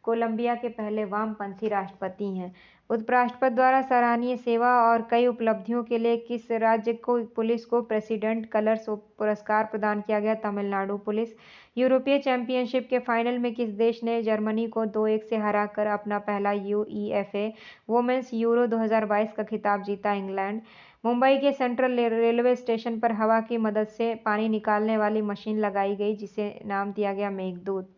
कोलंबिया के पहले वामपंथी राष्ट्रपति हैं। उपराष्ट्रपति द्वारा सराहनीय सेवा और कई उपलब्धियों के लिए किस राज्य को पुलिस को प्रेसिडेंट कलर्स पुरस्कार प्रदान किया गया? तमिलनाडु पुलिस। यूरोपीय चैंपियनशिप के फाइनल में किस देश ने जर्मनी को 2-1 से हराकर अपना पहला UEFA वुमेन्स यूरो 2022 का खिताब जीता? इंग्लैंड। मुंबई के सेंट्रल रेलवे स्टेशन पर हवा की मदद से पानी निकालने वाली मशीन लगाई गई, जिसे नाम दिया गया मेघदूत।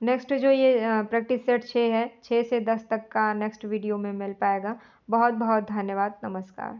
नेक्स्ट जो ये प्रैक्टिस सेट 6 है, 6 से 10 तक का नेक्स्ट वीडियो में मिल पाएगा। बहुत बहुत धन्यवाद। नमस्कार।